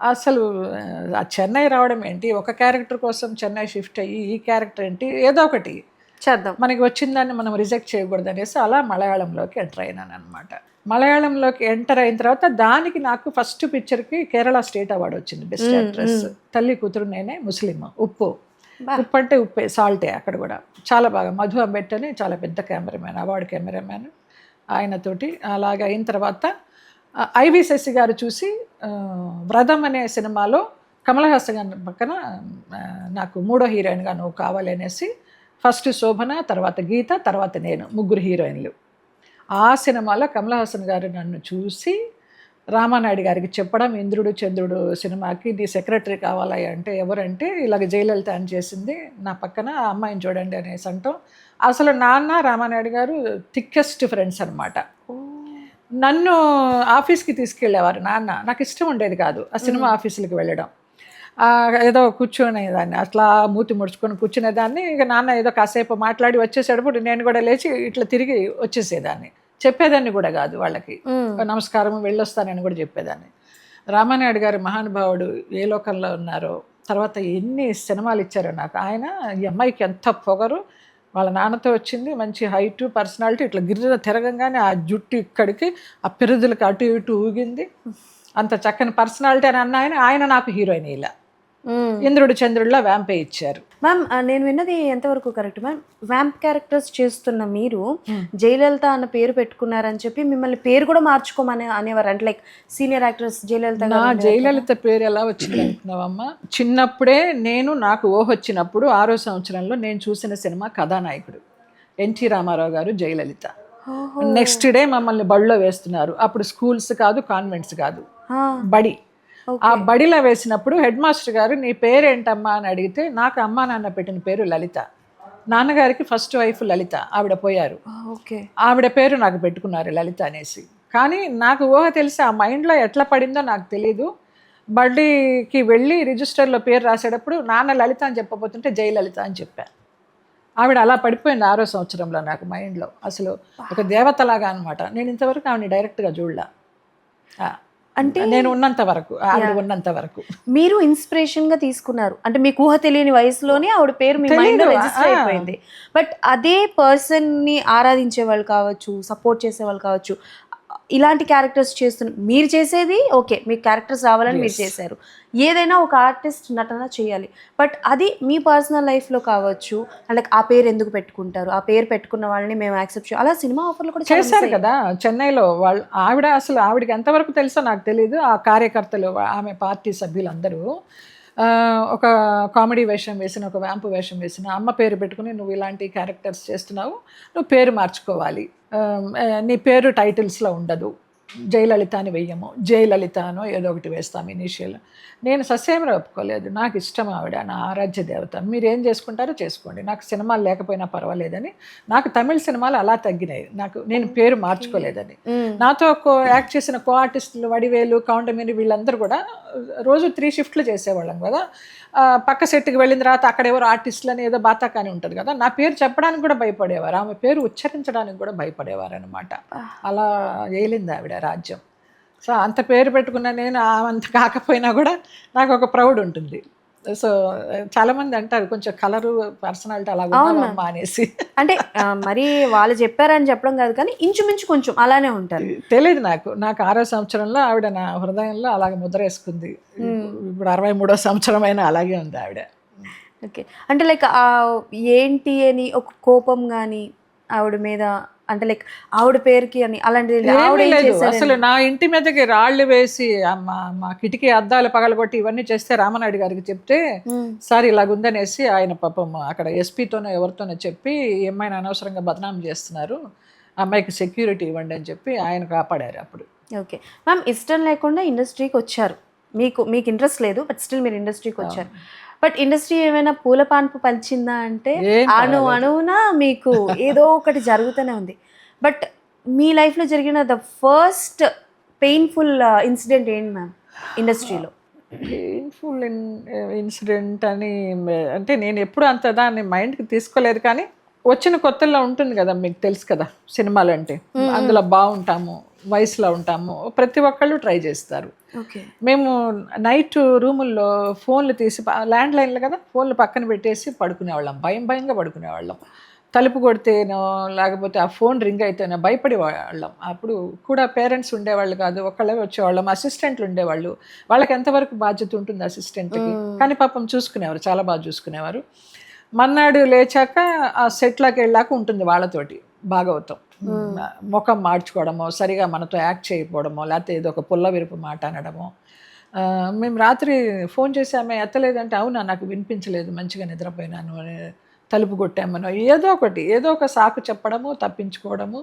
అసలు ఆ చెన్నై రావడం ఏంటి, ఒక క్యారెక్టర్ కోసం చెన్నై షిఫ్ట్ అయ్యి ఈ క్యారెక్టర్ ఏంటి, ఏదో ఒకటి చేద్దాం, మనకి వచ్చిందాన్ని మనం రిజెక్ట్ చేయకూడదు అనేసి అలా మలయాళంలోకి ఎంటర్ అయినాను అనమాట. మలయాళంలోకి ఎంటర్ అయిన తర్వాత దానికి నాకు ఫస్ట్ పిక్చర్కి కేరళ స్టేట్ అవార్డు వచ్చింది, బెస్ట్ యాక్ట్రెస్. తల్లి కూతురు నేనే, ముస్లిం. ఉప్పు అంటే ఉప్పే, సాల్టే. అక్కడ కూడా చాలా బాగా మధు అంబెట్ అని చాలా పెద్ద కెమెరామ్యాన్, అవార్డు కెమెరామ్యాన్, ఆయనతోటి అలాగ అయిన తర్వాత ఐవి శశి గారు చూసి వ్రతం అనే సినిమాలో కమల్ హాసన్ గారి పక్కన నాకు 3వ హీరోయిన్గా నువ్వు కావాలి అనేసి, ఫస్ట్ శోభన, తర్వాత గీత, తర్వాత నేను, 3 హీరోయిన్లు. ఆ సినిమాలో కమల్ హాసన్ గారు నన్ను చూసి రామానాయుడు గారికి చెప్పడం, ఇంద్రుడు చంద్రుడు సినిమాకి నీ సెక్రటరీ కావాలి అంటే ఎవరంటే ఇలాగ జయలలిత అని చేసింది, నా పక్కన ఆ అమ్మాయిని చూడండి అనేసి అంటాం. అసలు నాన్న రామానాయుడు గారు థిక్కెస్ట్ ఫ్రెండ్స్ అనమాట. నన్ను ఆఫీస్కి తీసుకెళ్ళేవారు నాన్న. నాకు ఇష్టం ఉండేది కాదు ఆ సినిమా ఆఫీసులకి వెళ్ళడం. ఏదో కూర్చునేదాన్ని, అట్లా మూతి ముడుచుకొని కూర్చునేదాన్ని. ఇక నాన్న ఏదో కాసేపు మాట్లాడి వచ్చేసేటప్పుడు నేను కూడా లేచి ఇట్లా తిరిగి వచ్చేసేదాన్ని. చెప్పేదాన్ని కూడా కాదు వాళ్ళకి, నమస్కారం వెళ్ళొస్తానని కూడా చెప్పేదాన్ని. రామానాయుడు గారు మహానుభావుడు, ఏ లోకంలో ఉన్నారో, తర్వాత ఎన్ని సినిమాలు ఇచ్చారో నాకు. ఆయన ఈ అమ్మాయికి ఎంత పొగరు, వాళ్ళ నాన్నతో వచ్చింది, మంచి హైట్, పర్సనాలిటీ, ఇట్లా గిర్ర తిరగంగానే ఆ జుట్టు ఇక్కడికి ఆ పెరుదులకి అటు ఇటు ఊగింది, అంత చక్కని పర్సనాలిటీ అని అన్న ఆయన నాకు హీరోయిన్ ఇలా ఇంద్రుడు చంద్రుడిలో వ్యాంపే ఇచ్చారు. మ్యామ్ నేను విన్నది ఎంతవరకు కరెక్ట్ మ్యామ్? వ్యాంప్ క్యారెక్టర్స్ చేస్తున్న మీరు జయలలిత అన్న పేరు పెట్టుకున్నారని చెప్పి మిమ్మల్ని పేరు కూడా మార్చుకోమని అనేవారు, అంటే లైక్ సీనియర్ యాక్టర్స్ జయలలిత. నా జయలలిత పేరు ఎలా వచ్చింది అనుకున్నావమ్మా? చిన్నప్పుడే నాకు ఊహ వచ్చినప్పుడు 6వ సంవత్సరంలో నేను చూసిన సినిమా కథానాయకుడు ఎన్టీ రామారావు గారు, జయలలిత. నెక్స్ట్ డే మమ్మల్ని బడిలో వేస్తున్నారు. అప్పుడు స్కూల్స్ కాదు, కాన్వెంట్స్ కాదు, బడి. ఆ బడిలో వేసినప్పుడు హెడ్ మాస్టర్ గారు నీ పేరేంటమ్మా అని అడిగితే నాకు అమ్మా నాన్న పెట్టిన పేరు లలిత. నాన్నగారికి ఫస్ట్ వైఫ్ లలిత, ఆవిడ పోయారు. ఆవిడ పేరు నాకు పెట్టుకున్నారు లలిత అనేసి. కానీ నాకు ఊహ తెలిసి ఆ మైండ్లో ఎట్లా పడిందో నాకు తెలీదు. బడికి వెళ్ళి రిజిస్టర్లో పేరు రాసేటప్పుడు నాన్న లలిత అని చెప్పబోతుంటే జయలలిత అని చెప్పాను. ఆవిడ అలా పడిపోయింది 6వ సంవత్సరంలో నాకు మైండ్లో. అసలు ఒక దేవతలాగా అనమాట. నేను ఇంతవరకు ఆవిడని డైరెక్ట్గా చూడలా, అంటే నేను ఉన్నంత వరకు, ఆవిడ ఉన్నంత వరకు. మీరు ఇన్స్పిరేషన్గా తీసుకున్నారు, అంటే మీకు ఊహ తెలియని వయసులోనే ఆవిడ పేరు మీ మైండ్లో రిజిస్టర్ అయిపోయింది. బట్ అదే పర్సన్ని ఆరాధించే వాళ్ళు కావచ్చు, సపోర్ట్ చేసే వాళ్ళు కావచ్చు, ఇలాంటి క్యారెక్టర్స్ మీరు చేసేది ఓకే, మీకు క్యారెక్టర్స్ రావాలని మీరు చేశారు. ఏదైనా ఒక ఆర్టిస్ట్ నటన చేయాలి, బట్ అది మీ పర్సనల్ లైఫ్లో కావచ్చు, లైక్ ఆ పేరు ఎందుకు పెట్టుకుంటారు, ఆ పేరు పెట్టుకున్న వాళ్ళని మేము యాక్సెప్ట్ చేయాలి, అలా సినిమా ఆఫర్లు కూడా చేశారు కదా చెన్నైలో వాళ్ళు. ఆవిడకి ఎంతవరకు తెలుసో నాకు తెలీదు. ఆ కార్యకర్తలు, ఆమె పార్టీ సభ్యులందరూ ఒక కామెడీ వేషం వేసిన, ఒక వ్యాంపు వేషం వేసిన, అమ్మ పేరు పెట్టుకుని నువ్వు ఇలాంటి క్యారెక్టర్స్ చేస్తున్నావు, నువ్వు పేరు మార్చుకోవాలి, నీ పేరు టైటిల్స్లో ఉండదు జయలలిత అని వెయ్యము, జయలలిత అనో ఏదో ఒకటి వేస్తాం ఇనీషియల్. నేను ససేమరా ఒప్పుకోలేదు. నాకు ఇష్టం ఆవిడ, నా ఆరాధ్య దేవత, మీరు ఏం చేసుకుంటారో చేసుకోండి, నాకు సినిమాలు లేకపోయినా పర్వాలేదని. నాకు తమిళ సినిమాలు అలా తగ్గినాయి, నేను పేరు మార్చుకోలేదని. నాతో యాక్ట్ చేసిన కో ఆర్టిస్టులు వడివేలు, కౌండమిని వీళ్ళందరూ కూడా రోజు 3 షిఫ్ట్లు చేసేవాళ్ళం కదా. పక్క సెట్కి వెళ్ళిన తర్వాత అక్కడ ఎవరు ఆర్టిస్టులు అని ఏదో బాతాకాని ఉంటుంది కదా, నా పేరు చెప్పడానికి కూడా భయపడేవారు, ఆమె పేరు ఉచ్చరించడానికి కూడా భయపడేవారు అనమాట. అలా ఏలింది ఆవిడ రాజ్యం. సో అంత పేరు పెట్టుకున్న నేను అంత కాకపోయినా కూడా నాకు ఒక ప్రౌడ్ ఉంటుంది. సో చాలామంది అంటారు కొంచెం కలరు పర్సనాలిటీ అలా ఉన్నామమ్మా అనేసి. అంటే మరి వాళ్ళు చెప్పారని చెప్పడం కాదు కానీ ఇంచుమించు కొంచెం అలానే ఉంటారు. తెలియదు నాకు 6వ సంవత్సరంలో ఆవిడ నా హృదయంలో అలాగే ముద్రేసుకుంది. ఇప్పుడు 63వ సంవత్సరం అయినా అలాగే ఉంది ఆవిడ. ఓకే, అంటే లైక్ ఏంటి అని ఒక కోపం కానీ ఆవిడ మీద, అంటే లైక్ ఆవిడ పేరుకి అని అలాంటిది లేదు. అసలు నా ఇంటి మీదకి రాళ్ళు వేసి మా కిటికీ అద్దాలు పగలగొట్టి ఇవన్నీ చేస్తే రామనాయుడు గారికి చెప్తే సార్ ఇలాగుందనేసి ఆయన పాపం అక్కడ ఎస్పీతోనో ఎవరితోనో చెప్పి ఈ అమ్మాయిని అనవసరంగా బదనాం చేస్తున్నారు, అమ్మాయికి సెక్యూరిటీ ఇవ్వండి అని చెప్పి ఆయన కాపాడారు అప్పుడు. ఓకే మ్యామ్, ఇష్టం లేకుండా ఇండస్ట్రీకి వచ్చారు, మీకు ఇంట్రెస్ట్ లేదు బట్ స్టిల్ మీరు ఇండస్ట్రీకి వచ్చారు. బట్ ఇండస్ట్రీ ఏమైనా పూల పాన్పు పంచిందా అంటే అణువునా మీకు ఏదో ఒకటి జరుగుతూనే ఉంది. బట్ మీ లైఫ్లో జరిగిన ద ఫస్ట్ పెయిన్ఫుల్ ఇన్సిడెంట్ ఏంటి మ్యామ్ ఇండస్ట్రీలో? పెయిన్ఫుల్ ఇన్సిడెంట్ అని అంటే నేను ఎప్పుడు అంత దాన్ని మైండ్కి తీసుకోలేదు, కానీ వచ్చిన కొత్తల్లో ఉంటుంది కదా, మీకు తెలుసు కదా సినిమాలు అంటే అందులో బాగుంటాము, వయసులో ఉంటాము, ప్రతి ఒక్కళ్ళు ట్రై చేస్తారు. మేము నైట్ రూముల్లో ఫోన్లు తీసి, ల్యాండ్ లైన్లు కదా, ఫోన్లు పక్కన పెట్టేసి పడుకునేవాళ్ళం, భయంగా పడుకునేవాళ్ళం. తలుపు కొడితేనో లేకపోతే ఆ ఫోన్ రింగ్ అయితేనో భయపడేవాళ్ళం. అప్పుడు కూడా పేరెంట్స్ ఉండేవాళ్ళు కాదు, ఒక్కళ్ళే వచ్చేవాళ్ళం, అసిస్టెంట్లు ఉండేవాళ్ళు. వాళ్ళకి ఎంతవరకు బాధ్యత ఉంటుంది అసిస్టెంట్కి, కానీ పాపం చూసుకునేవారు, చాలా బాగా చూసుకునేవారు. మన్నాడు లేచాక ఆ సెట్లోకి వెళ్ళాక ఉంటుంది వాళ్ళతోటి భాగవతం, ముఖం మార్చుకోవడమో, సరిగా మనతో యాక్ట్ చేయకపోవడమో, లేకపోతే ఏదో ఒక పుల్ల విరుపు మాట అనడమో. మేము రాత్రి ఫోన్ చేసి ఆమె ఎత్తలేదంటే అవునా నాకు వినిపించలేదు, మంచిగా నిద్రపోయినాను అని, తలుపు కొట్టామనో ఏదో ఒక సాకు చెప్పడము, తప్పించుకోవడము.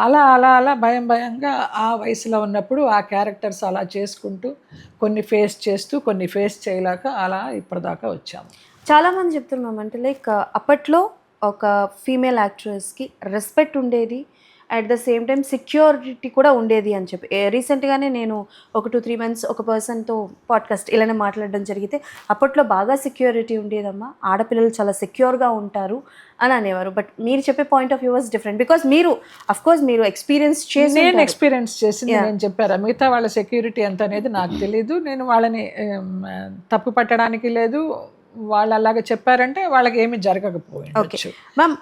అలా భయంగా ఆ వయసులో ఉన్నప్పుడు ఆ క్యారెక్టర్స్ అలా చేసుకుంటూ కొన్ని ఫేస్ చేస్తూ కొన్ని ఫేస్ చేయలేక అలా ఇప్పటిదాకా వచ్చాము. చాలామంది చెప్తున్నాం అంటే లైక్ అప్పట్లో ఒక ఫీమేల్ యాక్ట్రెస్కి రెస్పెక్ట్ ఉండేది, at the same time security కూడా ఉండేది అని చెప్పి. రీసెంట్గానే నేను ఒక 2-3 months ఒక పర్సన్తో పాడ్కాస్ట్ ఇలానే మాట్లాడడం జరిగితే అప్పట్లో బాగా సెక్యూరిటీ ఉండేదమ్మా, ఆడపిల్లలు చాలా సెక్యూర్గా ఉంటారు అని అనేవారు. బట్ మీరు చెప్పే point of view was different, because మీరు అఫ్కోర్స్ మీరు ఎక్స్పీరియన్స్ చేసి, నేను ఎక్స్పీరియన్స్ చేసింది నేను చెప్పారా, మిగతా వాళ్ళ సెక్యూరిటీ ఎంత అనేది నాకు తెలీదు. నేను వాళ్ళని తప్పు పట్టడానికి లేదు, వాళ్ళు అలాగే చెప్పారంటే వాళ్ళకి ఏమి జరగకపోయింది. ఓకే మ్యామ్,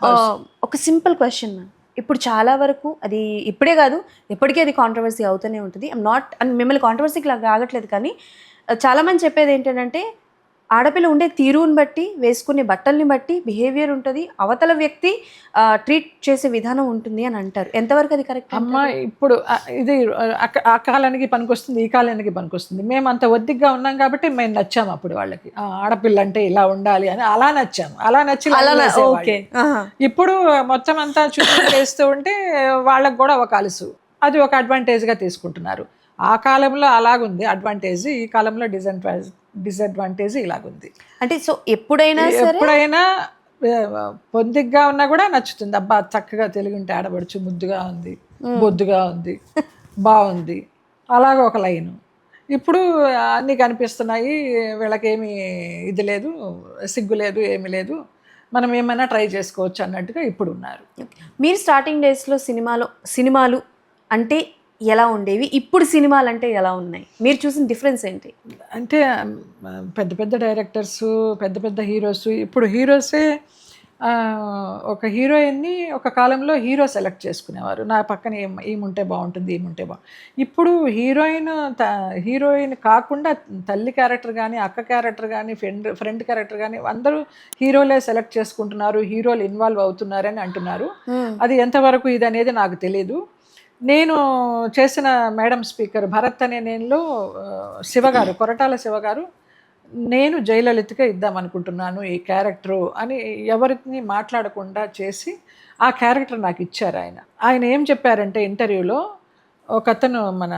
ఒక సింపుల్ క్వశ్చన్ మ్యామ్, ఇప్పుడు చాలా వరకు అది ఇప్పుడే కాదు ఎప్పటికీ అది కాంట్రవర్సీ అవుతూనే ఉంటుంది. నాట్ అండ్ మిమ్మల్ని కాంట్రవర్సీకి లాగా ఆగట్లేదు, కానీ చాలామంది చెప్పేది ఏంటంటే ఆడపిల్ల ఉండే తీరుని బట్టి, వేసుకునే బట్టల్ని బట్టి బిహేవియర్ ఉంటుంది, అవతల వ్యక్తి ట్రీట్ చేసే విధానం ఉంటుంది అని అంటారు. ఎంతవరకు అది కరెక్ట్? అమ్మ ఇప్పుడు ఇది ఆ కాలానికి పనికొస్తుంది, ఈ కాలానికి పనికొస్తుంది. మేము అంత ఒద్దిగ్గా ఉన్నాం కాబట్టి మేము నచ్చాము అప్పుడు వాళ్ళకి, ఆడపిల్ల అంటే ఇలా ఉండాలి అని అలా నచ్చాము, అలా నచ్చి ఓకే. ఇప్పుడు మొత్తం అంతా చుట్టూ చేస్తూ ఉంటే వాళ్ళకు కూడా ఒక అలుసు, అది ఒక అడ్వాంటేజ్గా తీసుకుంటున్నారు. ఆ కాలంలో అలాగుంది అడ్వాంటేజ్, ఈ కాలంలో డిసడ్వాంటేజ్ ఇలాగుంది. అంటే సో ఎప్పుడైనా పొందిగ్గా ఉన్నా కూడా నచ్చుతుంది, అబ్బా చక్కగా తెలుగుంటే ఆడబడుచు, ముద్దుగా ఉంది, బొద్దుగా ఉంది, బాగుంది, అలాగ ఒక లైను. ఇప్పుడు అన్నీ కనిపిస్తున్నాయి, వీళ్ళకేమీ ఇది లేదు, సిగ్గు లేదు, ఏమీ లేదు, మనం ఏమైనా ట్రై చేసుకోవచ్చు అన్నట్టుగా ఇప్పుడు ఉన్నారు. మీరు స్టార్టింగ్ డేస్లో సినిమాలు అంటే ఎలా ఉండేవి, ఇప్పుడు సినిమాలు అంటే ఎలా ఉన్నాయి, మీరు చూసిన డిఫరెన్స్ ఏంటి? అంటే పెద్ద డైరెక్టర్స్, పెద్ద హీరోస్, ఇప్పుడు హీరోసే ఒక హీరోయిన్ని ఒక కాలంలో హీరో సెలెక్ట్ చేసుకునేవారు, నా పక్కన ఏముంటే బాగుంటుంది, ఏముంటే ఇప్పుడు హీరోయిన్ కాకుండా తల్లి క్యారెక్టర్ కానీ, అక్క క్యారెక్టర్ కానీ, ఫ్రెండ్ క్యారెక్టర్ కానీ అందరూ హీరోలే సెలెక్ట్ చేసుకుంటున్నారు, హీరోలు ఇన్వాల్వ్ అవుతున్నారని అంటున్నారు. అది ఎంతవరకు ఇది అనేది నాకు తెలీదు. నేను చేసిన మేడం స్పీకర్ భరత్ అనే నేనులో శివగారు, కొరటాల శివగారు, నేను జయలలితగా ఇద్దామనుకుంటున్నాను ఈ క్యారెక్టరు అని ఎవరిని మాట్లాడకుండా చేసి ఆ క్యారెక్టర్ నాకు ఇచ్చారు. ఆయన ఏం చెప్పారంటే ఇంటర్వ్యూలో, ఒక అతను మన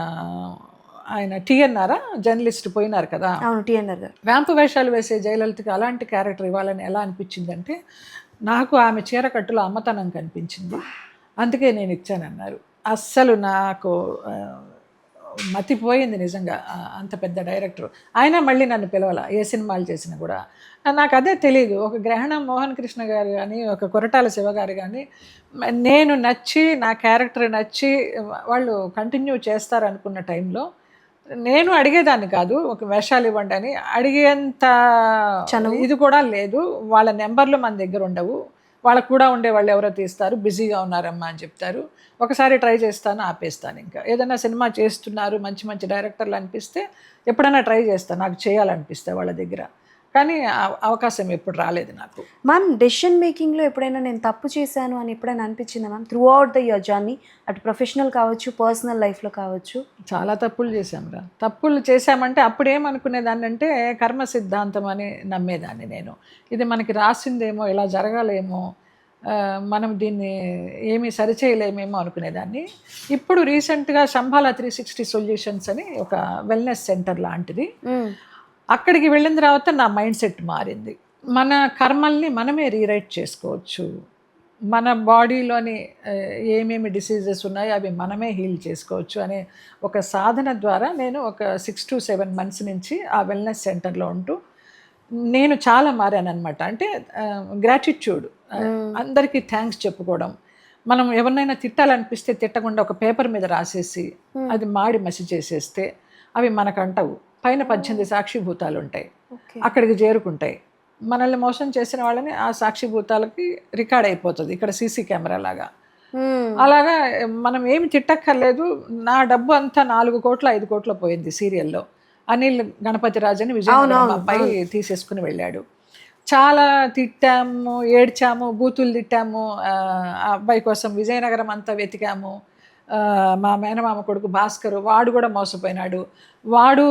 ఆయన టీఎన్ఆర్ జర్నలిస్ట్ పోయినారు కదా, అవును, టీఎన్ఆర్ గారు. వ్యాంపు వేషాలు వేసే జయలలితకి అలాంటి క్యారెక్టర్ ఇవ్వాలని ఎలా అనిపించిందంటే, నాకు ఆమె చీర కట్టులో అమ్మతనం కనిపించింది, అందుకే నేను ఇచ్చానన్నారు. అస్సలు నాకు మతిపోయింది నిజంగా. అంత పెద్ద డైరెక్టర్ ఆయన మళ్ళీ నన్ను పిలవాల ఏ సినిమాలు చేసినా కూడా. నాకు అదే తెలియదు, ఒక గ్రహణం మోహన్ కృష్ణ గారు కానీ, ఒక కొరటాల శివ గారు కానీ నేను నచ్చి, నా క్యారెక్టర్ నచ్చి వాళ్ళు కంటిన్యూ చేస్తారనుకున్న టైంలో నేను అడిగేదాన్ని కాదు, ఒక వేషాలు ఇవ్వండి అని. అడిగేంత ఇది కూడా లేదు. వాళ్ళ నెంబర్లు మన దగ్గర ఉండవు, వాళ్ళకు కూడా ఉండే వాళ్ళు ఎవరో తీస్తారు, బిజీగా ఉన్నారమ్మా అని చెప్తారు. ఒకసారి ట్రై చేస్తాను, ఆపేస్తాను. ఇంకా ఏదైనా సినిమా చేస్తున్నారు మంచి మంచి డైరెక్టర్లు అనిపిస్తే ఎప్పుడైనా ట్రై చేస్తాను, నాకు చేయాలనిపిస్తే వాళ్ళ దగ్గర. కానీ అవకాశం ఎప్పుడు రాలేదు నాకు. మ్యామ్, డెసిషన్ మేకింగ్లో ఎప్పుడైనా నేను తప్పు చేశాను అని ఎప్పుడైనా అనిపించిందా ma'am? Through out the your journey, అటు ప్రొఫెషనల్ కావచ్చు, పర్సనల్ లైఫ్లో కావచ్చు. చాలా తప్పులు చేశాంరా. తప్పులు చేశామంటే అప్పుడు ఏమనుకునేదాన్ని అంటే, కర్మ సిద్ధాంతం అని నమ్మేదాన్ని నేను. ఇది మనకి రాసిందేమో, ఇలా జరగాలేమో, మనం దీన్ని ఏమీ సరిచేయలేమేమో అనుకునేదాన్ని. ఇప్పుడు రీసెంట్గా శంభాల 360 సొల్యూషన్స్ అని ఒక వెల్నెస్ సెంటర్ లాంటిది, అక్కడికి వెళ్ళిన తర్వాత నా మైండ్ సెట్ మారింది. మన కర్మల్ని మనమే రీరైట్ చేసుకోవచ్చు, మన బాడీలోని ఏమేమి డిసీజెస్ ఉన్నాయో అవి మనమే హీల్ చేసుకోవచ్చు అనే ఒక సాధన ద్వారా నేను ఒక 6 to 7 months నుంచి ఆ వెల్నెస్ సెంటర్లో ఉంటూ నేను చాలా మారానమాట. అంటే గ్రాటిట్యూడ్, అందరికీ థ్యాంక్స్ చెప్పుకోవడం. మనం ఎవరినైనా తిట్టాలనిపిస్తే తిట్టకుండా ఒక పేపర్ మీద రాసేసి అది మాడి మసి చేసేస్తే అవి మనకంటవు. పైన 18 సాక్షిభూతాలు ఉంటాయి, అక్కడికి చేరుకుంటాయి. మనల్ని మోసం చేసిన వాళ్ళని ఆ సాక్షిభూతాలకి రికార్డ్ అయిపోతుంది, ఇక్కడ సీసీ కెమెరా లాగా. అలాగా మనం ఏమి తిట్టక్కర్లేదు. నా డబ్బు అంతా 4 కోట్ల 5 కోట్ల పోయింది సీరియల్లో. అనిల్ గణపతిరాజు అని విజయనగరం అబ్బాయి తీసేసుకుని వెళ్ళాడు. చాలా తిట్టాము, ఏడ్చాము, బూతులు తిట్టాము. ఆ అబ్బాయి కోసం విజయనగరం అంతా వెతికాము. మా మేనమామ కొడుకు భాస్కర్, వాడు కూడా మోసపోయినాడు. వాడు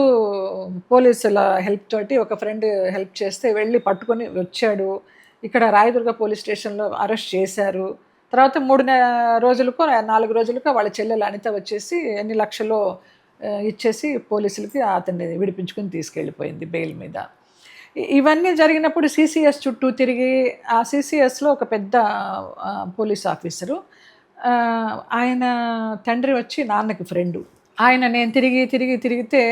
పోలీసుల హెల్ప్ తోటి, ఒక ఫ్రెండ్ హెల్ప్ చేస్తే వెళ్ళి పట్టుకొని వచ్చాడు. ఇక్కడ రాయదుర్గ పోలీస్ స్టేషన్లో అరెస్ట్ చేశారు. తర్వాత 3 రోజులకో 4 రోజులకో వాళ్ళ చెల్లెలు అనిత వచ్చేసి ఎన్ని లక్షలో ఇచ్చేసి పోలీసులకి అతన్ని విడిపించుకుని తీసుకెళ్ళిపోయింది బెయిల్ మీద. ఇవన్నీ జరిగినప్పుడు సిసిఎస్ చుట్టూ తిరిగి, ఆ సిసిఎస్లో ఒక పెద్ద పోలీస్ ఆఫీసరు, ఆయన తండ్రి వచ్చి నాన్నకి ఫ్రెండు. ఆయన నేను తిరిగితే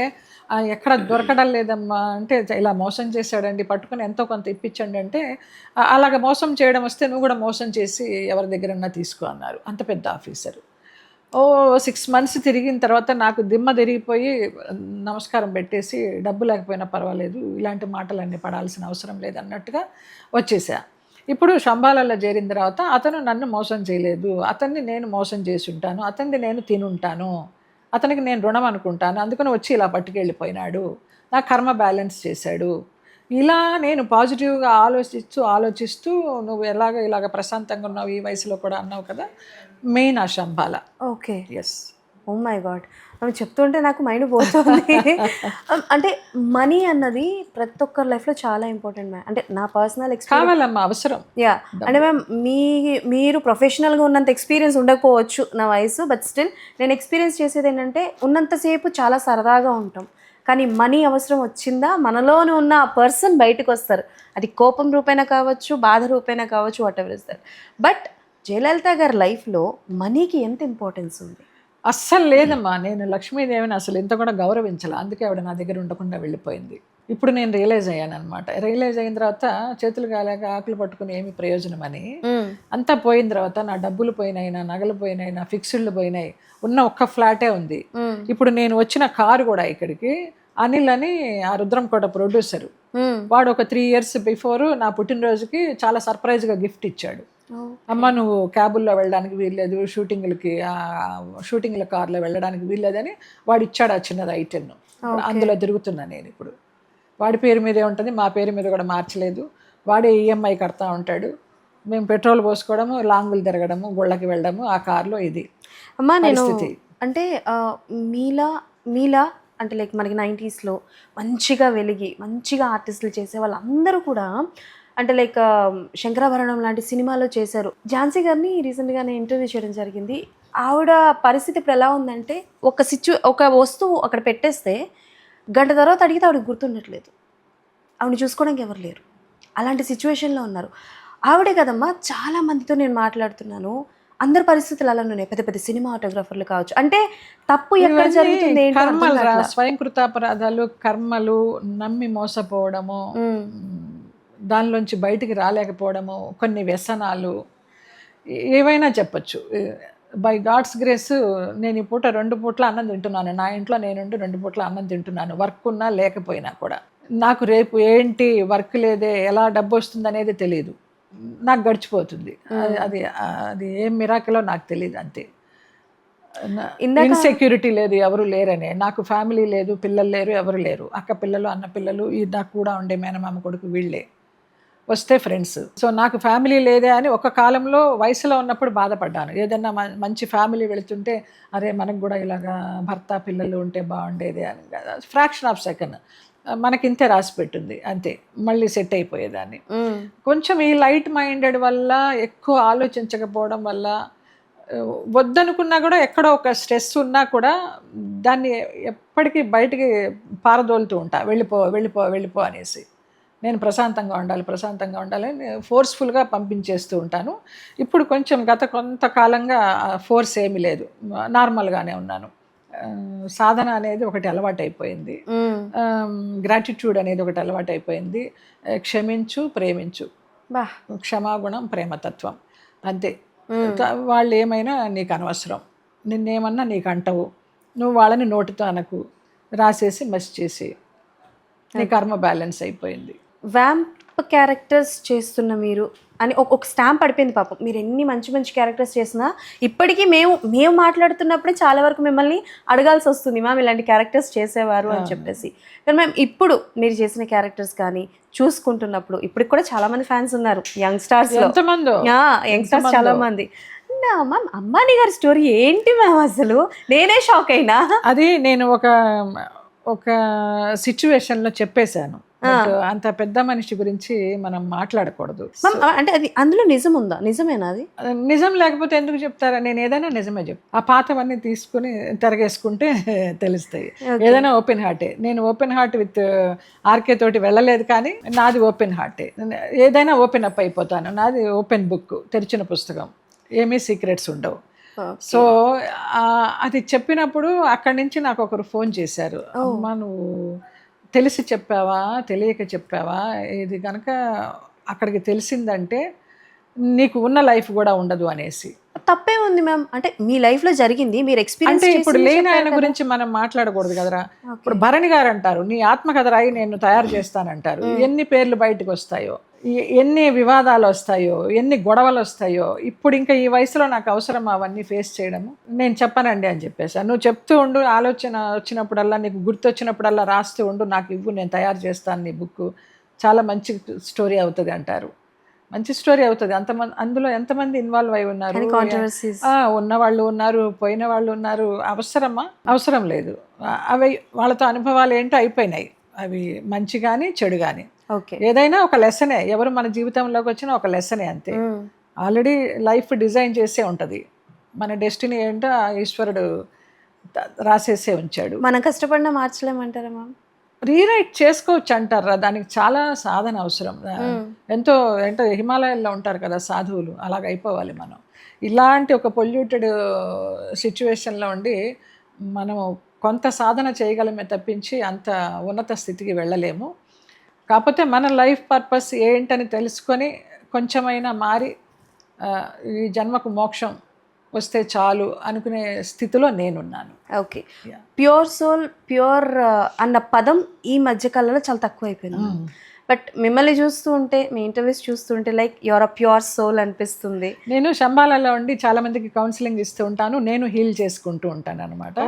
ఎక్కడ దొరకడం లేదమ్మా అంటే, ఇలా మోసం చేశాడండి, పట్టుకుని ఎంతో కొంత ఇప్పించండి అంటే, అలాగ మోసం చేయడం వస్తే నువ్వు కూడా మోసం చేసి ఎవరి దగ్గరన్నా తీసుకో అన్నారు. అంత పెద్ద ఆఫీసరు. 6 months తిరిగిన తర్వాత నాకు దిమ్మ తిరిగిపోయి నమస్కారం పెట్టేసి, డబ్బు లేకపోయినా పర్వాలేదు, ఇలాంటి మాటలన్నీ పడాల్సిన అవసరం లేదన్నట్టుగా వచ్చేసా. ఇప్పుడు శంభాలలో చేరిన తర్వాత అతను నన్ను మోసం చేయలేదు, అతన్ని నేను మోసం చేసి ఉంటాను, అతన్ని నేను తినుంటాను, అతనికి నేను రుణం అనుకుంటాను, అందుకని వచ్చి ఇలా పట్టుకెళ్ళిపోయినాడు, నా కర్మ బ్యాలెన్స్ చేశాడు. ఇలా నేను పాజిటివ్గా ఆలోచిస్తూ నువ్వు ఇలాగ ప్రశాంతంగా ఉన్నావు ఈ వయసులో కూడా అన్నావు కదా, మెయిన్ ఆ Shambhala. Okay, yes. Oh my God, అవి చెప్తుంటే నాకు మైండ్ పోతుంది. అంటే మనీ అన్నది ప్రతి ఒక్కరి లైఫ్లో చాలా ఇంపార్టెంట్ మ్యామ్. అంటే నా పర్సనల్ ఎక్స్పీరియన్స్ కావాలమ్మా, అవసరం. యా, అంటే మ్యామ్ మీరు ప్రొఫెషనల్గా ఉన్నంత ఎక్స్పీరియన్స్ ఉండకపోవచ్చు నా వయసు, బట్ స్టిల్ నేను ఎక్స్పీరియన్స్ చేసేది ఏంటంటే, ఉన్నంతసేపు చాలా సరదాగా ఉంటాం, కానీ మనీ అవసరం వచ్చిందా మనలోనే ఉన్న ఆ పర్సన్ బయటకు వస్తారు. అది కోపం రూపేణా కావచ్చు, బాధ రూపేణా కావచ్చు, వాట్ ఎవర్ ఇస్తారు. బట్ జయలలిత గారి లైఫ్లో మనీకి ఎంత ఇంపార్టెన్స్ ఉంది? అస్సలు లేదమ్మా. నేను లక్ష్మీదేవిని అసలు ఇంత కూడా గౌరవించాలి, అందుకే ఆవిడ నా దగ్గర ఉండకుండా వెళ్ళిపోయింది. ఇప్పుడు నేను రియలైజ్ అయ్యాను అనమాట. రియలైజ్ అయిన తర్వాత చేతులు కాలేక ఆకులు పట్టుకుని ఏమి ప్రయోజనం అని, అంతా పోయిన తర్వాత నా డబ్బులు పోయినాయి, నా నగలు పోయినాయి, నా ఫిక్స్డ్లు పోయినాయి, ఉన్న ఒక్క ఫ్లాటే ఉంది. ఇప్పుడు నేను వచ్చిన కారు కూడా ఇక్కడికి అనిల్ అని ఆ రుద్రంకోట ప్రొడ్యూసరు, వాడు ఒక 3 years బిఫోర్ నా పుట్టినరోజుకి చాలా సర్ప్రైజ్గా గిఫ్ట్ ఇచ్చాడు. అమ్మ నువ్వు క్యాబుల్లో వెళ్ళడానికి వీల్లేదు, షూటింగ్ల కార్లో వెళ్ళడానికి వీల్లేదని వాడు ఇచ్చాడు ఆ చిన్నది ఐటెన్. అందులో తిరుగుతున్నా నేను ఇప్పుడు. వాడి పేరు మీదే ఉంటుంది, మా పేరు మీద కూడా మార్చలేదు. వాడే ఈఎంఐ కడతా ఉంటాడు, మేము పెట్రోల్ పోసుకోవడము, లాంగులు తిరగడము, గుళ్ళకి వెళ్ళడము ఆ కార్లో. ఇది అమ్మా నేను పరిస్థితి. అంటే మీలా అంటే లైక్ మనకి 90sలో మంచిగా వెలిగి మంచిగా ఆర్టిస్టులు చేసే వాళ్ళందరూ కూడా అంటే లైక్ శంకరాభరణం లాంటి సినిమాలో చేశారు. ఝాన్సీ గారిని రీసెంట్గా నేను ఇంటర్వ్యూ చేయడం జరిగింది. ఆవిడ పరిస్థితి ఇప్పుడు ఎలా ఉందంటే ఒక వస్తువు అక్కడ పెట్టేస్తే గంట తర్వాత అడిగితే ఆవిడకి గుర్తుండట్లేదు, ఆవిడని చూసుకోవడానికి ఎవరు లేరు, అలాంటి సిచ్యువేషన్లో ఉన్నారు. ఆవిడే కదమ్మా, చాలా మందితో నేను మాట్లాడుతున్నాను, అందరి పరిస్థితులు అలానే ఉన్నాయి. పెద్ద పెద్ద సినిమాటోగ్రఫర్లు కావచ్చు, అంటే తప్పు ఎక్కడ జరుగుతుంది ఏంటో అర్థం కర్మలు కావట్లా. స్వయంకృతాపరాధాలు, కర్మలు, నమ్మి మోసపోవడము, దానిలోంచి బయటికి రాలేకపోవడము, కొన్ని వ్యసనాలు, ఏవైనా చెప్పచ్చు. బై గాడ్స్ గ్రేస్ నేను ఈ పూట 2 పూట్ల అన్నం తింటున్నాను. నా ఇంట్లో నేనుండి 2 పూట్ల అన్నం తింటున్నాను, వర్క్ ఉన్నా లేకపోయినా కూడా. నాకు రేపు ఏంటి వర్క్ లేదే, ఎలా డబ్బు వస్తుంది అనేది తెలియదు, నాకు గడిచిపోతుంది. అది అది ఏం మిరాకిలో నాకు తెలియదు, అంతే. ఇన్సెక్యూరిటీ లేదు, ఎవరు లేరనే. నాకు ఫ్యామిలీ లేదు, పిల్లలు లేరు, ఎవరు లేరు. అక్క పిల్లలు, అన్న పిల్లలు, ఈ నాకు కూడా ఉండే మేనమామ కొడుకు వీళ్ళే, వస్తే ఫ్రెండ్స్. సో నాకు ఫ్యామిలీ లేదే అని ఒక కాలంలో వయసులో ఉన్నప్పుడు బాధపడ్డాను. ఏదన్నా మంచి ఫ్యామిలీ వెళుతుంటే అరే మనకు కూడా ఇలాగా భర్త పిల్లలు ఉంటే బాగుండేది అని. ఫ్రాక్షన్ ఆఫ్ సెకండ్ మనకింతే రాసి పెట్టింది, అంతే, మళ్ళీ సెట్ అయిపోయేదాన్ని. కొంచెం ఈ లైట్ మైండెడ్ వల్ల, ఎక్కువ ఆలోచించకపోవడం వల్ల, వద్దనుకున్నా కూడా ఎక్కడో ఒక స్ట్రెస్ ఉన్నా కూడా దాన్ని ఎప్పటికీ బయటికి పారదోలుతూ ఉంటా, వెళ్ళిపో వెళ్ళిపో వెళ్ళిపో అనేసి. నేను ప్రశాంతంగా ఉండాలి ఫోర్స్ఫుల్గా పంపించేస్తూ ఉంటాను. ఇప్పుడు కొంచెం గత కొంతకాలంగా ఫోర్స్ ఏమీ లేదు, నార్మల్గానే ఉన్నాను. సాధన అనేది ఒకటి అలవాటు అయిపోయింది, గ్రాటిట్యూడ్ అనేది ఒకటి అలవాటు అయిపోయింది. క్షమించు, ప్రేమించు, క్షమాగుణం, ప్రేమతత్వం, అంతే. వాళ్ళు ఏమైనా నీకు అనవసరం, నిన్నేమన్నా నీకు అంటవు, నువ్వు వాళ్ళని నోటితో అనకు, రాసేసి మసి చేసి నీ కర్మ బ్యాలెన్స్ అయిపోయింది. వ్యాంప్ క్యారెక్టర్స్ చేస్తున్న మీరు అని ఒక స్టాంప్ పడిపోయింది పాపం. మీరు ఎన్ని మంచి మంచి క్యారెక్టర్స్ చేసినా ఇప్పటికీ మేము మాట్లాడుతున్నప్పుడే చాలా వరకు మిమ్మల్ని అడగాల్సి వస్తుంది, మ్యామ్ ఇలాంటి క్యారెక్టర్స్ చేసేవారు అని చెప్పేసి. కానీ మ్యామ్ ఇప్పుడు మీరు చేసిన క్యారెక్టర్స్ కానీ చూసుకుంటున్నప్పుడు ఇప్పటికి కూడా చాలా మంది ఫ్యాన్స్ ఉన్నారు, యంగ్స్టర్స్ చాలా మంది. మ్యామ్ అంబానీ గారి స్టోరీ ఏంటి మ్యామ్, అసలు నేనే షాక్ అయినా. అది నేను ఒక సిచ్యువేషన్లో చెప్పేశాను, అంత పెద్ద మనిషి గురించి మనం మాట్లాడకూడదు. అంటే అది అందులో నిజం ఉందా, నిజమేనా? అది నిజం లేకపోతే ఎందుకు చెప్తారా? నేను ఏదైనా నిజమే చెప్తా. ఆ పాతవన్నీ తీసుకుని తిరగేసుకుంటే తెలుస్తాయి. ఏదైనా ఓపెన్ హార్టే. నేను ఓపెన్ హార్ట్ విత్ ఆర్కే తోటి వెళ్ళలేదు, కానీ నాది ఓపెన్ హార్టే. ఏదైనా ఓపెన్ అప్ అయిపోతాను, నాది ఓపెన్ బుక్, తెరిచిన పుస్తకం, ఏమీ సీక్రెట్స్ ఉండవు. సో అది చెప్పినప్పుడు అక్కడి నుంచి నాకు ఒకరు ఫోన్ చేశారు, అమ్మా నువ్వు తెలిసి చెప్పావా, తెలియక చెప్పావా, ఇది కనుక అక్కడికి తెలిసిందంటే నీకు ఉన్న లైఫ్ కూడా ఉండదు అనేసి. తప్పే ఉంది మ్యామ్, అంటే మీ లైఫ్లో జరిగింది, మీరు ఎక్స్పీరియన్స్. అంటే ఇప్పుడు లేని ఆయన గురించి మనం మాట్లాడకూడదు కదరా. ఇప్పుడు భరణి గారు అంటారు, నీ ఆత్మకథ రాయి నేను తయారు చేస్తానంటారు. ఎన్ని పేర్లు బయటకు వస్తాయో, ఎన్ని వివాదాలు వస్తాయో, ఎన్ని గొడవలు వస్తాయో. ఇప్పుడు ఇంకా ఈ వయసులో నాకు అవసరం అవన్నీ ఫేస్ చేయడము? నేను చెప్పనండి అని చెప్పేసి. నువ్వు చెప్తూ ఉండు, ఆలోచన వచ్చినప్పుడల్లా, నీకు గుర్తొచ్చినప్పుడల్లా రాస్తూ ఉండు, నాకు ఇవ్వు, నేను తయారు చేస్తాను నీ బుక్, చాలా మంచి స్టోరీ అవుతుంది అంటారు. మంచి స్టోరీ అవుతుంది. అందులో ఎంతమంది ఇన్వాల్వ్ అయి ఉన్నారు, ఉన్నవాళ్ళు ఉన్నారు, పోయిన వాళ్ళు ఉన్నారు. అవసరమా? అవసరం లేదు. అవి వాళ్ళతో అనుభవాలు ఏంటో అయిపోయినాయి, అవి మంచి కానీ చెడు కానీ. ఏదైనా ఒక లెసనే, ఎవరు మన జీవితంలోకి వచ్చినా ఒక లెసనే, అంతే. ఆల్రెడీ లైఫ్ డిజైన్ చేసే ఉంటుంది, మన డెస్టినీ ఏంటో ఈశ్వరుడు రాసేసే ఉంచాడు. మనం కష్టపడినా మార్చలేమంటారా మ్యామ్? రీరైట్ చేసుకోవచ్చు అంటారా? దానికి చాలా సాధన అవసరం. ఎంతో హిమాలయాల్లో ఉంటారు కదా సాధువులు, అలాగ అయిపోవాలి మనం. ఇలాంటి ఒక పొల్యూటెడ్ సిచ్యువేషన్లో ఉండి మనము కొంత సాధన చేయగలమే తప్పించి అంత ఉన్నత స్థితికి వెళ్ళలేము. కాకపోతే మన లైఫ్ పర్పస్ ఏంటని తెలుసుకొని కొంచెమైనా మారి ఈ జన్మకు మోక్షం వస్తే చాలు అనుకునే స్థితిలో నేనున్నాను. ఓకే, ప్యూర్ సోల్, ప్యూర్ అన్న పదం ఈ మధ్యకాలంలో చాలా తక్కువ అయిపోయింది. బట్ మిమ్మల్ని చూస్తూ ఉంటే, మీ ఇంటర్వ్యూస్ చూస్తుంటే like your a pure soul అనిపిస్తుంది. నేను శంబాలలో ఉండి చాలా మందికి కౌన్సిలింగ్ ఇస్తూ ఉంటాను, నేను హీల్ చేసుకుంటూ ఉంటాను అనమాట.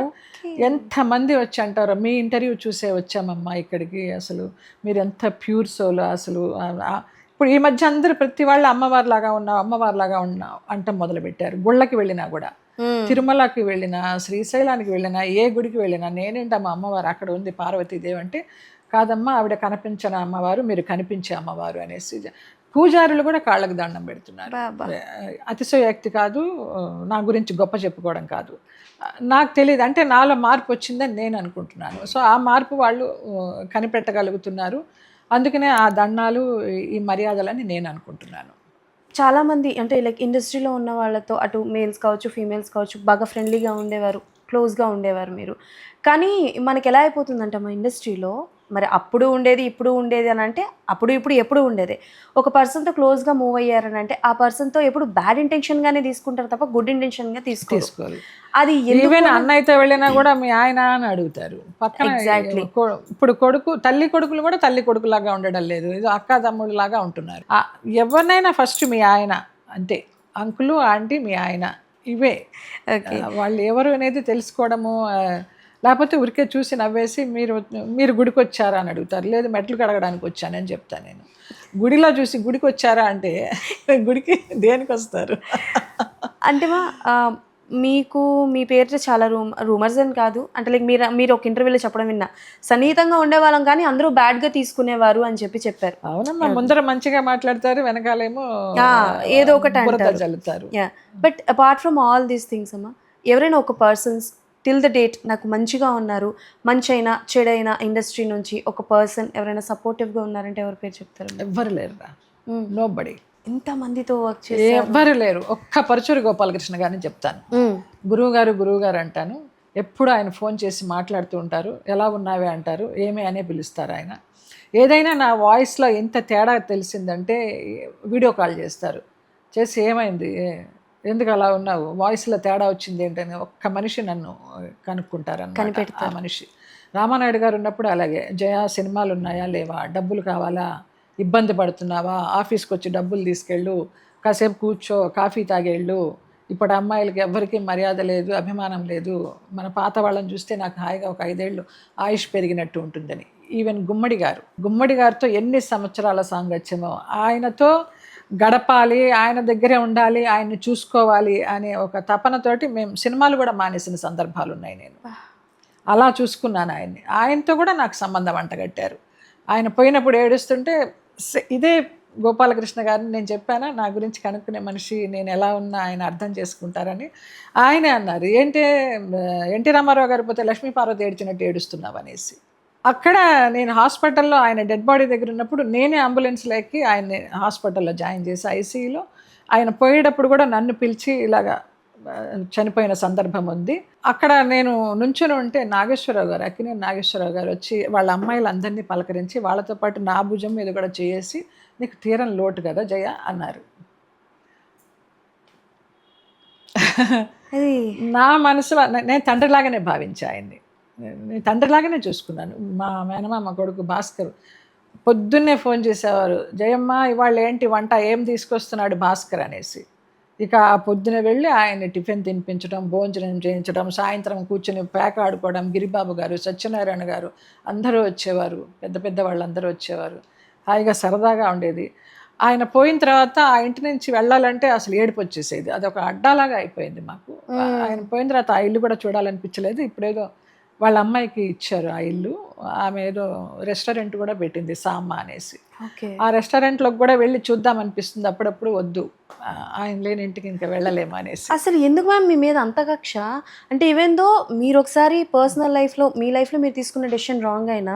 ఎంతమంది వచ్చి అంటారో, మీ ఇంటర్వ్యూ చూసే వచ్చామమ్మా ఇక్కడికి, అసలు మీరు ఎంత ప్యూర్ సోల్ అసలు. ఇప్పుడు ఈ మధ్య అందరూ ప్రతి వాళ్ళు అమ్మవారిలాగా ఉన్నావు అంటాం మొదలుపెట్టారు. గుళ్ళకి వెళ్ళినా కూడా, తిరుమలకి వెళ్ళినా, శ్రీశైలానికి వెళ్ళినా, ఏ గుడికి వెళ్ళినా, నేనేంటమ్మా అమ్మవారు అక్కడ ఉంది పార్వతీదేవి అంటే, కాదమ్మా ఆవిడ కనిపించిన అమ్మవారు, మీరు కనిపించే అమ్మవారు అనేసి పూజారులు కూడా కాళ్ళకు దండం పెడుతున్నారు. బాబా. అతిశయోక్తి కాదు, నా గురించి గొప్ప చెప్పుకోవడం కాదు. నాకు తెలియదు, అంటే నాలో మార్పు వచ్చిందని నేను అనుకుంటున్నాను. సో ఆ మార్పు వాళ్ళు కనిపెట్టగలుగుతున్నారు. అందుకనే ఆ దండాలు, ఈ మర్యాదలని నేను అనుకుంటున్నాను. చాలామంది అంటే లైక్ ఇండస్ట్రీలో ఉన్న వాళ్ళతో అటు మేల్స్ కావచ్చు ఫీమేల్స్ కావచ్చు బాగా ఫ్రెండ్లీగా ఉండేవారు, క్లోజ్గా ఉండేవారు మీరు. కానీ మనకి ఎలా అయిపోతుందంటే మా ఇండస్ట్రీలో మరి అప్పుడు ఉండేది ఇప్పుడు ఉండేది అని అంటే అప్పుడు ఇప్పుడు ఎప్పుడు ఉండేదే. ఒక పర్సన్తో క్లోజ్గా మూవ్ అయ్యారని అంటే ఆ పర్సన్తో ఎప్పుడు బ్యాడ్ ఇంటెన్షన్గానే తీసుకుంటారు తప్ప గుడ్ ఇంటెన్షన్గా తీసుకోవాలి. అది ఈవెన్ అన్నయ్యతో వెళ్ళినా కూడా మీ ఆయన అని అడుగుతారు పక్కన. Exactly. ఇప్పుడు తల్లి కొడుకులు కూడా తల్లి కొడుకులాగా ఉండడం లేదు, ఏదో అక్క తమ్ముడు లాగా ఉంటున్నారు. ఎవరినైనా ఫస్ట్ మీ ఆయన, అంతే. అంకులు ఆంటీ మీ ఆయన, ఇవే. వాళ్ళు ఎవరు అనేది తెలుసుకోవడము. లేకపోతే ఉరికే చూసి నవ్వేసి మీరు గుడికి వచ్చారా అని అడుగుతారు. లేదు మెట్లు కడగడానికి వచ్చానని చెప్తాను నేను. గుడిలో చూసి గుడికి వచ్చారా అంటే గుడికి దేనికి వస్తారు? అంటే మీకు మీ పేరుతో చాలా రూమర్స్ అని కాదు అంటే లైక్ మీరు ఒక ఇంటర్వ్యూలో చెప్పడం విన్నా, సన్నిహితంగా ఉండేవాళ్ళం కానీ అందరూ బ్యాడ్గా తీసుకునేవారు అని చెప్పారు. అవునమ్మా, ముందర మంచిగా మాట్లాడతారు, వెనకాలేమో ఏదో ఒకటి చల్లుతారు. But apart from all these things అమ్మా, ఎవరైనా ఒక పర్సన్స్ టిల్ ద డేట్ నాకు మంచిగా ఉన్నారు, మంచి అయినా చెడైనా ఇండస్ట్రీ నుంచి ఒక పర్సన్ ఎవరైనా సపోర్టివ్గా ఉన్నారంటే ఎవరి పేరు చెప్తారు? ఎవ్వరు లేరురా, నోబడి. ఇంతమందితో వర్క్ చేసి ఎవ్వరు లేరు. ఒక్క పరచూరి గోపాలకృష్ణ గారిని చెప్తాను. గురువుగారు అంటాను. ఎప్పుడు ఆయన ఫోన్ చేసి మాట్లాడుతూ ఉంటారు, ఎలా ఉన్నావే అంటారు, ఏమే అనే పిలుస్తారు ఆయన. ఏదైనా నా వాయిస్లో ఎంత తేడా తెలిసిందంటే వీడియో కాల్ చేస్తారు, చేసి ఏమైంది, ఎందుకు అలా ఉన్నావు, వాయిస్లో తేడా వచ్చింది ఏంటని ఒక్క మనిషి నన్ను కనుక్కుంటారన్నమాట. ఆ మనిషి రామానాయుడు గారు ఉన్నప్పుడు అలాగే, జయా సినిమాలు ఉన్నాయా లేవా, డబ్బులు కావాలా, ఇబ్బంది పడుతున్నావా, ఆఫీస్కి వచ్చి డబ్బులు తీసుకెళ్ళు, కాసేపు కూర్చో, కాఫీ తాగేళ్ళు, ఇప్పుడు అమ్మాయిలకి ఎవ్వరికీ మర్యాద లేదు, అభిమానం లేదు, మన పాత వాళ్ళని చూస్తే నాకు హాయిగా ఒక 5 ఏళ్ళు ఆయుష్ పెరిగినట్టు ఉంటుందని. ఈవెన్ గుమ్మడి గారితో ఎన్ని సంవత్సరాల సాంగత్యమో, ఆయనతో గడపాలి, ఆయన దగ్గరే ఉండాలి, ఆయన్ని చూసుకోవాలి అనే ఒక తపనతోటి మేము సినిమాలు కూడా మానేసిన సందర్భాలు ఉన్నాయి. నేను అలా చూసుకున్నాను ఆయన్ని. ఆయనతో కూడా నాకు సంబంధం అంటగట్టారు. ఆయన పోయినప్పుడు ఏడుస్తుంటే ఇదే గోపాలకృష్ణ గారిని నేను చెప్పానా, నా గురించి కనుక్కునే మనిషి, నేను ఎలా ఉన్నా ఆయన అర్థం చేసుకుంటారని. ఆయనే అన్నారు, ఏంటి ఎన్టీ రామారావు గారు పోతే లక్ష్మీపార్వతి ఏడ్చినట్టు ఏడుస్తున్నావు అనేసి. అక్కడ నేను హాస్పిటల్లో ఆయన డెడ్ బాడీ దగ్గర ఉన్నప్పుడు నేనే అంబులెన్స్లో ఎక్కి ఆయన్ని హాస్పిటల్లో జాయిన్ చేసి ఐసీయూలో, ఆయన పోయేటప్పుడు కూడా నన్ను పిలిచి ఇలాగా చనిపోయిన సందర్భం ఉంది. అక్కడ నేను నుంచుని ఉంటే అక్కినేని నాగేశ్వరరావు గారు వచ్చి వాళ్ళ అమ్మాయిలందరినీ పలకరించి వాళ్ళతో పాటు నా భుజం మీద కూడా చేసి, నీకు తీరం లోటు కదా జయ అన్నారు. నా మనసులో నేను తండ్రిలాగానే భావించా ఆయన్ని, నేను తండ్రిలాగానే చూసుకున్నాను. మా మేనమామ కొడుకు భాస్కర్ పొద్దున్నే ఫోన్ చేసేవారు, జయమ్మ ఇవాళ ఏంటి వంట, ఏం తీసుకొస్తున్నాడు భాస్కర్ అనేసి. ఇక ఆ పొద్దున వెళ్ళి ఆయన్ని టిఫిన్ తినిపించడం, భోజనం చేయించడం, సాయంత్రం కూర్చొని పేక ఆడుకోవడం. గిరిబాబు గారు, సత్యనారాయణ గారు అందరూ వచ్చేవారు, పెద్ద వాళ్ళందరూ వచ్చేవారు. హాయిగా సరదాగా ఉండేది. ఆయన పోయిన తర్వాత ఆ ఇంటి నుంచి వెళ్ళాలంటే అసలు ఏడుపు వచ్చేసేది, అదొక అడ్డాలాగా అయిపోయింది మాకు. ఆయన పోయిన తర్వాత ఆ ఇల్లు కూడా చూడాలనిపించలేదు. ఇప్పుడేదో వాళ్ళ అమ్మాయికి ఇచ్చారు ఆ ఇల్లు, ఆమె ఏదో రెస్టారెంట్ కూడా పెట్టింది సామ్మ అనేసి. ఆ రెస్టారెంట్లోకి కూడా వెళ్ళి చూద్దాం అనిపిస్తుంది అప్పుడప్పుడు, వద్దు ఆయన లేని ఇంటికి ఇంకా వెళ్ళలేము అనేసి. అసలు ఎందుకు మ్యామ్ మీ మీద అంత కక్ష? అంటే ఈవెందో మీరు ఒకసారి పర్సనల్ లైఫ్లో మీ లైఫ్లో మీరు తీసుకున్న డెసిషన్ రాంగ్ అయినా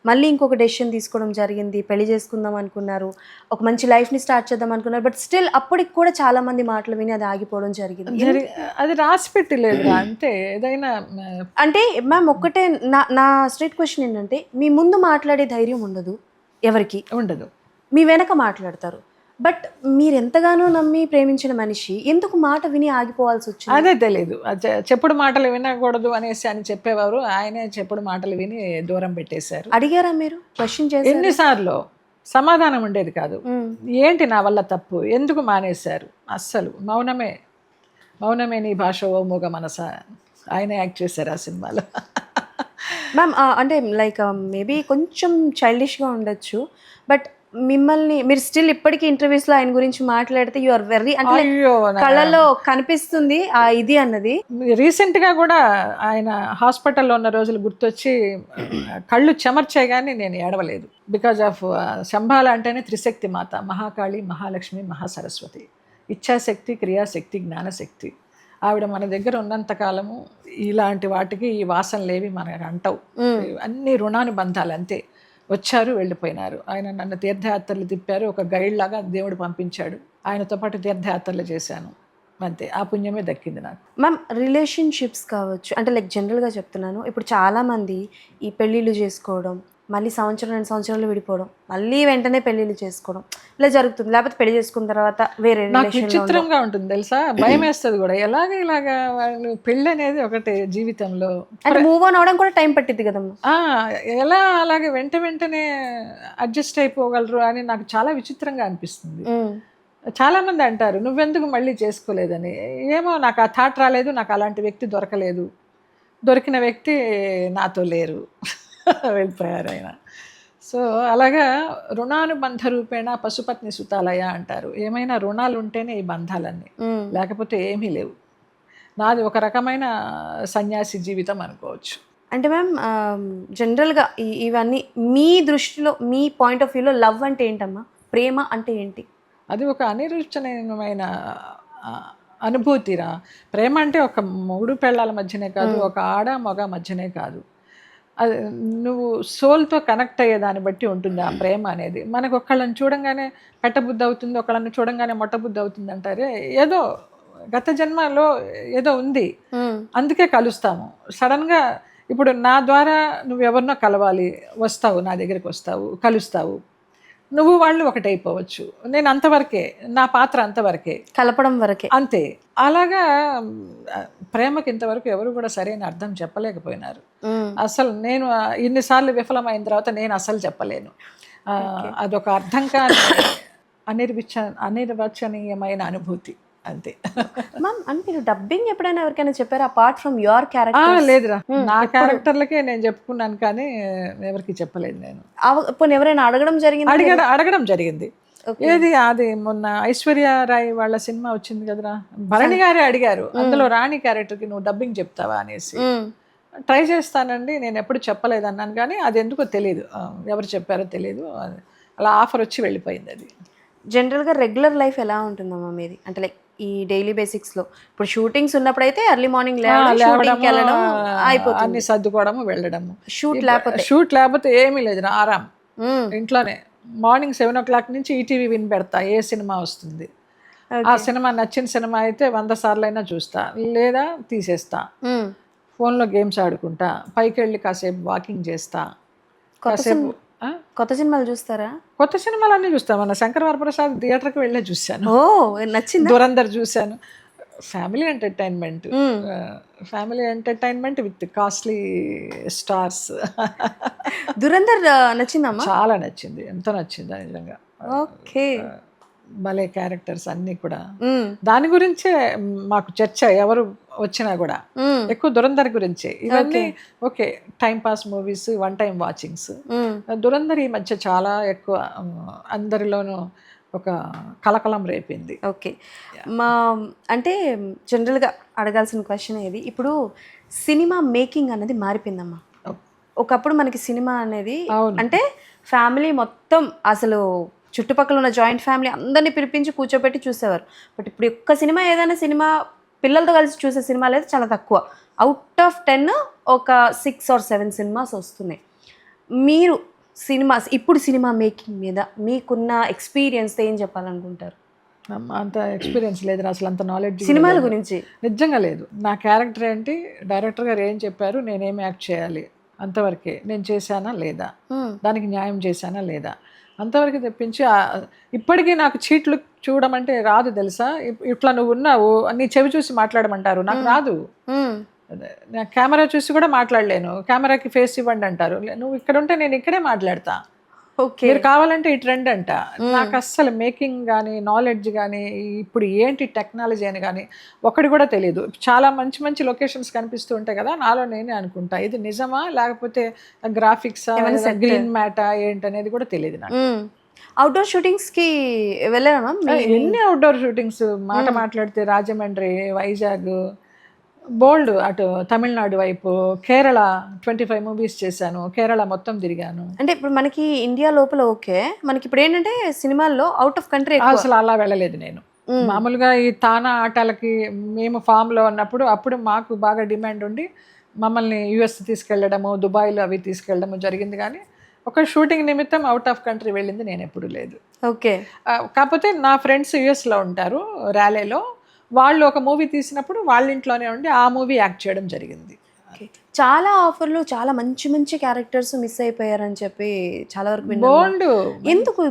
మళ్ళీ ఇంకొక డెసిషన్ తీసుకోవడం జరిగింది, పెళ్లి చేసుకుందాం అనుకున్నారు, ఒక మంచి లైఫ్ని స్టార్ట్ చేద్దాం అనుకున్నారు, బట్ స్టిల్ అప్పటికి కూడా చాలా మంది మాటలు విని అది ఆగిపోవడం జరిగింది. అది రాసి పెట్టలేదు అంతే. ఏదైనా అంటే మ్యామ్ ఒక్కటే నా స్ట్రైట్ క్వశ్చన్ ఏంటంటే, మీ ముందు మాట్లాడే ధైర్యం ఉండదు, ఎవరికి ఉండదు, మీ వెనక మాట్లాడతారు. బట్ మీరు ఎంతగానో నమ్మి ప్రేమించిన మనిషి ఎందుకు మాట విని ఆగిపోవాల్సి వచ్చింది? అదే తెలియదు. చెప్పుడు మాటలు వినకూడదు అనేసి అని చెప్పేవారు, ఆయనే చెప్పుడు మాటలు విని దూరం పెట్టేశారు. అడిగారా మీరు? క్వశ్చన్ చేశారు? ఎన్నిసార్లు సమాధానం ఉండేది కాదు. ఏంటి నా వల్ల తప్పు, ఎందుకు మానేశారు, అస్సలు మౌనమే నీ భాష ఓ మూగ మనస, ఆయనే యాక్ట్ చేశారు ఆ సినిమాలో. మ్యామ్ అంటే లైక్ మేబీ కొంచెం చైల్డిష్గా ఉండొచ్చు, బట్ మిమ్మల్ని మీరు స్టిల్ ఇప్పటికీ ఇంటర్వ్యూస్ లో ఆయన గురించి మాట్లాడితే యు ఆర్ వెరీ అంటే like అయ్యో కళ్ళలో కనిపిస్తుంది ఆ ఇది అన్నది. రీసెంట్గా కూడా ఆయన హాస్పిటల్లో ఉన్న రోజులు గుర్తొచ్చి కళ్ళు చెమర్చాయి కానీ నేను ఏడవలేదు. బికాజ్ ఆఫ్ శంభాల అంటేనే త్రిశక్తి మాత, మహాకాళి, మహాలక్ష్మి, మహాసరస్వతి, ఇచ్ఛాశక్తి, క్రియాశక్తి, జ్ఞానశక్తి. ఆవిడ మన దగ్గర ఉన్నంత కాలము ఇలాంటి వాటికి ఈ వాసనలేవి మనకు అంటవు. అన్ని రుణానుబంధాలు అంతే. వచ్చారు వెళ్ళిపోయినారు. ఆయన నన్ను తీర్థయాత్రలు తిప్పారు, ఒక గైడ్ లాగా దేవుడు పంపించాడు. ఆయనతో పాటు తీర్థయాత్రలు చేశాను, అంతే. ఆ పుణ్యమే దక్కింది నాకు. మ్యామ్ రిలేషన్షిప్స్ కావచ్చు అంటే లైక్ జనరల్గా చెప్తున్నాను, ఇప్పుడు చాలామంది ఈ పెళ్ళిళ్ళు చేసుకోవడం, మళ్ళీ సంవత్సరం 2 సంవత్సరాలు విడిపోవడం, మళ్ళీ వెంటనే పెళ్ళిళ్ళు చేసుకోవడం ఇలా జరుగుతుంది. లేకపోతే పెళ్లి చేసుకున్న తర్వాత వేరే నాకు విచిత్రంగా ఉంటుంది తెలుసా, భయం వేస్తుంది కూడా. ఇలాగా వాళ్ళు పెళ్ళి అనేది ఒకటి జీవితంలో అంటే మూవ్ ఆన్ అవడం కూడా టైం పట్టింది కదమ్మా. ఎలా అలాగే వెంటనే అడ్జస్ట్ అయిపోగలరు అని నాకు చాలా విచిత్రంగా అనిపిస్తుంది. చాలామంది అంటారు నువ్వెందుకు మళ్ళీ చేసుకోలేదని. ఏమో నాకు ఆ థాట్ రాలేదు, నాకు అలాంటి వ్యక్తి దొరకలేదు. దొరికిన వ్యక్తి నాతో లేరు, వెళ్ళిపోయారు ఆయన. సో అలాగా రుణానుబంధ రూపేణ పశుపత్ని సుతాలయ అంటారు. ఏమైనా రుణాలు ఉంటేనే ఈ బంధాలన్నీ, లేకపోతే ఏమీ లేవు. నాది ఒక రకమైన సన్యాసి జీవితం అనుకోవచ్చు. అంటే మ్యామ్ జనరల్గా ఇవన్నీ మీ దృష్టిలో, మీ పాయింట్ ఆఫ్ వ్యూలో లవ్ అంటే ఏంటమ్మా, ప్రేమ అంటే ఏంటి? అది ఒక అనిర్వచనీయమైన అనుభూతిరా. ప్రేమ అంటే ఒక మూడు పెళ్ళాల మధ్యనే కాదు, ఒక ఆడ మగ మధ్యనే కాదు. అది నువ్వు సోల్తో కనెక్ట్ అయ్యే దాన్ని బట్టి ఉంటుంది ఆ ప్రేమ అనేది. మనకు ఒకళ్ళని చూడంగానే పెట్టబుద్ధి అవుతుంది, ఒకళ్ళని చూడంగానే మొట్టబుద్ధి అవుతుంది అంటారే, ఏదో గత జన్మలో ఏదో ఉంది, అందుకే కలుస్తాము. సడన్గా ఇప్పుడు నా ద్వారా నువ్వు ఎవరినో కలవాలి, వస్తావు, నా దగ్గరికి వస్తావు, కలుస్తావు, నువ్వు వాళ్ళు ఒకటైపోవచ్చు. నేను అంతవరకే, నా పాత్ర అంతవరకే, కలపడం వరకే, అంతే. అలాగా ప్రేమకి ఇంతవరకు ఎవరు కూడా సరైన అర్థం చెప్పలేకపోయినారు. అసలు నేను ఇన్నిసార్లు విఫలమైన తర్వాత నేను అసలు చెప్పలేను. అదొక అర్థం కాని అనిర్వచనీయమైన అనుభూతి, అంతే. మ్యామ్ అంటే మీరు డబ్బింగ్ ఎప్పుడైనా ఎవరికైనా చెప్పారు అపార్ట్ ఫ్రమ్ యువర్ క్యారెక్టర్? లేదురా, నా క్యారెక్టర్లకే నేను చెప్పుకున్నాను కానీ ఎవరికి చెప్పలేదు నేను. ఎవరైనా అడగడం జరిగింది? అడగడం జరిగింది. ఏది అది మొన్న ఐశ్వర్య రాయ్ వాళ్ళ సినిమా వచ్చింది కదరా, భరణి గారే అడిగారు, అందులో రాణి క్యారెక్టర్కి నువ్వు డబ్బింగ్ చెప్తావా అనేసి. ట్రై చేస్తానండి, నేను ఎప్పుడు చెప్పలేదు అన్నాను కానీ అది ఎందుకో తెలియదు, ఎవరు చెప్పారో తెలియదు. అలా ఆఫర్ వచ్చి వెళ్ళిపోయింది అది. జనరల్గా రెగ్యులర్ లైఫ్ ఎలా ఉంటుందమ్మా మీది? అంటే లైక్ ఈ డైలీ బేసిక్స్లో ఇప్పుడు షూటింగ్స్ ఉన్నప్పుడైతే ఎర్లీ మార్నింగ్ వెళ్ళడం అయిపోతుంది, అన్ని సర్దుకోవడము వెళ్ళడము. షూట్ లేకపోతే ఏమీ లేదు, ఆరాం ఇంట్లోనే. మార్నింగ్ 7 o'clock నుంచి ఈటీవీ విని పెడతా, ఏ సినిమా వస్తుంది. ఆ సినిమా నచ్చిన సినిమా అయితే 100 సార్లు అయినా చూస్తా, లేదా తీసేస్తా. ఫోన్లో గేమ్స్ ఆడుకుంటా, పైకి వెళ్ళి కాసేపు వాకింగ్ చేస్తా, కాసేపు. కొత్త సినిమాలు చూస్తారా? కొత్త సినిమాలు అన్నీ చూస్తాం. మన శంకర్ వరప్రసాద్ థియేటర్కి వెళ్ళే చూశాను. నచ్చింది. దురంధర్ చూశాను. Family entertainment with costly stars. Dhurandhar నచ్చిందమ్మా? చాలా నచ్చింది, ఎంతో నచ్చింది నిజంగా. ఓకే, భలే క్యారెక్టర్స్ అన్నీ కూడా. దాని గురించే మాకు చర్చ, ఎవరు వచ్చినా కూడా ఎక్కువ దురంధర్ గురించే. ఇవన్నీ okay, time pass movies, one time watchings. Dhurandhar ఈ మధ్య చాలా ఎక్కువ అందరిలోనూ ఒక కలకలం రేపింది. ఓకే, అంటే జనరల్గా అడగాల్సిన క్వశ్చన్ ఏది, ఇప్పుడు సినిమా మేకింగ్ అనేది మారిపోయిందమ్మా. ఒకప్పుడు మనకి సినిమా అనేది అంటే ఫ్యామిలీ మొత్తం, అసలు చుట్టుపక్కల ఉన్న జాయింట్ ఫ్యామిలీ అందరినీ పిలిపించి కూర్చోబెట్టి చూసేవారు. బట్ ఇప్పుడు ఒక్క సినిమా, ఏదైనా సినిమా పిల్లలతో కలిసి చూసే సినిమాలు అయితే చాలా తక్కువ. అవుట్ ఆఫ్ 10 ఒక 6 or 7 సినిమాస్ వస్తున్నాయి. మీరు ఇప్పుడు సినిమా మేకింగ్ మీద మీకున్న ఎక్స్పీరియన్స్ ఏం చెప్పాలనుకుంటారు? అంత ఎక్స్పీరియన్స్ లేదు అసలు, అంత నాలెడ్జ్ సినిమాల గురించి నిజంగా లేదు. నా క్యారెక్టర్ ఏంటి, డైరెక్టర్ గారు ఏం చెప్పారు, నేనేం యాక్ట్ చేయాలి అంతవరకే. నేను చేశానా లేదా, దానికి న్యాయం చేశానా లేదా, అంతవరకు తెప్పించి. ఇప్పటికీ నాకు చీట్లు చూడమంటే రాదు తెలుసా. ఇట్లా నువ్వు ఉన్నావు, నీ చెవి చూసి మాట్లాడమంటారు, నాకు రాదు. నాకు కెమెరా చూసి కూడా మాట్లాడలేను. కెమెరాకి ఫేస్ ఇవ్వండి అంటారు, నువ్వు ఇక్కడ ఉంటే నేను ఇక్కడే మాట్లాడతా. ఓకే, మీరు కావాలంటే ఈ ట్రెండ్ అంట. నాకు అస్సలు మేకింగ్ కానీ నాలెడ్జ్ కానీ ఇప్పుడు ఏంటి టెక్నాలజీ అని కానీ ఒకటి కూడా తెలియదు. చాలా మంచి మంచి లొకేషన్స్ కనిపిస్తూ ఉంటాయి కదా, నాలో నేనే అనుకుంటా ఇది నిజమా లేకపోతే గ్రాఫిక్సా, గ్రీన్ మ్యాటా ఏంటనేది కూడా తెలియదు నాకు. అవుట్డోర్ షూటింగ్స్కి వెళ్ళారా మ్యామ్? ఎన్ని అవుట్డోర్ షూటింగ్స్ మాట మాట్లాడితే రాజమండ్రి, వైజాగ్, బోల్డ్ అటు తమిళనాడు వైపు, కేరళ 25 మూవీస్ చేశాను, కేరళ మొత్తం తిరిగాను. అంటే ఇప్పుడు మనకి ఇండియా లోపల ఓకే, మనకి ఇప్పుడు ఏంటంటే సినిమాల్లో అవుట్ ఆఫ్ కంట్రీ ఎక్కువ. అసలు అలా వెళ్ళలేదు నేను. మామూలుగా ఈ తానా ఆటలకి మేము ఫామ్లో ఉన్నప్పుడు అప్పుడు మాకు బాగా డిమాండ్ ఉండి మమ్మల్ని యుఎస్ తీసుకెళ్ళడము, దుబాయ్లో అవి తీసుకెళ్ళడము జరిగింది. కానీ ఒక షూటింగ్ నిమిత్తం అవుట్ ఆఫ్ కంట్రీ వెళ్ళింది నేను ఎప్పుడు లేదు. ఓకే. కాకపోతే నా ఫ్రెండ్స్ యుఎస్లో ఉంటారు, ర్యాలీలో. వాళ్ళు ఒక మూవీ తీసినప్పుడు వాళ్ళ ఇంట్లోనే ఉండి ఆ మూవీ యాక్ట్ చేయడం జరిగింది. ఓకే. చాలా ఆఫర్లు, చాలా మంచి మంచి క్యారెక్టర్స్ మిస్ అయిపోయారని చెప్పి చాలా వరకు విన్నాను. బోల్డ్ ఎందుకు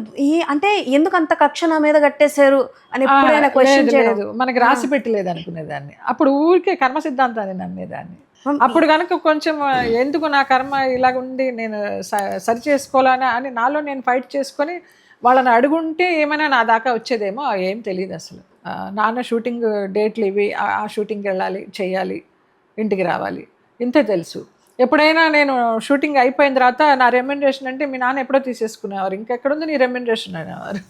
అంటే ఎందుకు అంత కక్ష నా మీద కట్టేశారు అని ఎప్పుడైనా క్వశ్చన్ చేయడం? లేదు, మనకి రాసి పెట్టలేదు అనుకునేదాన్ని. అప్పుడు ఊరికే కర్మ సిద్ధాంతాన్ని నమ్మేదాన్ని. అప్పుడు కనుక కొంచెం ఎందుకు నా కర్మ ఇలాగ ఉండి నేను సరి చేసుకోవాలని అని నాలో నేను ఫైట్ చేసుకొని వాళ్ళని అడుగుంటే ఏమైనా నా దాకా వచ్చేదేమో, ఏం తెలియదు అసలు. నాన్న షూటింగ్ డేట్లు ఇవి, ఆ షూటింగ్కి వెళ్ళాలి, చెయ్యాలి, ఇంటికి రావాలి, ఇంతే తెలుసు. ఎప్పుడైనా నేను షూటింగ్ అయిపోయిన తర్వాత నా రెమ్యునరేషన్ అంటే మీ నాన్న ఎప్పుడో తీసేసుకునేవారు, ఇంకెక్కడుంది నీ రెమ్యునరేషన్ అనేవారు.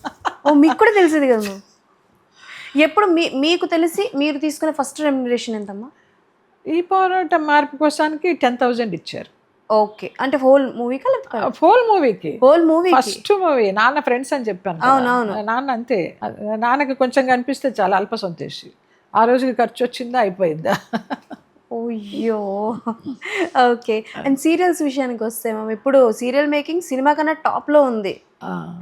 ఓ, మీకు కూడా తెలిసేది కదా మ్యామ్. ఎప్పుడు మీకు తెలిసి మీరు తీసుకునే ఫస్ట్ రెమ్యునరేషన్ ఎంతమ్మా? ఈ పోరాటం మార్పు కోసానికి 10,000 ఇచ్చారు. ఓకే. అంటే హోల్ మూవీకా లేకపోతే? హోల్ మూవీకి. హోల్ మూవీ ఫస్ట్ మూవీ నాన్న ఫ్రెండ్స్ అని చెప్పాను కదా. నాన్న అంతే, నాన్నకి కొంచెం కనిపిస్తే చాలా అల్ప సంతోషి. ఆ రోజుకి ఖర్చు వచ్చిందా అయిపోయిందా. అయ్యో. ఓకే. అండ్ సీరియల్స్ విషయానికి వస్తే మ్యామ్, ఇప్పుడు సీరియల్ మేకింగ్ సినిమా కన్నా టాప్లో ఉంది.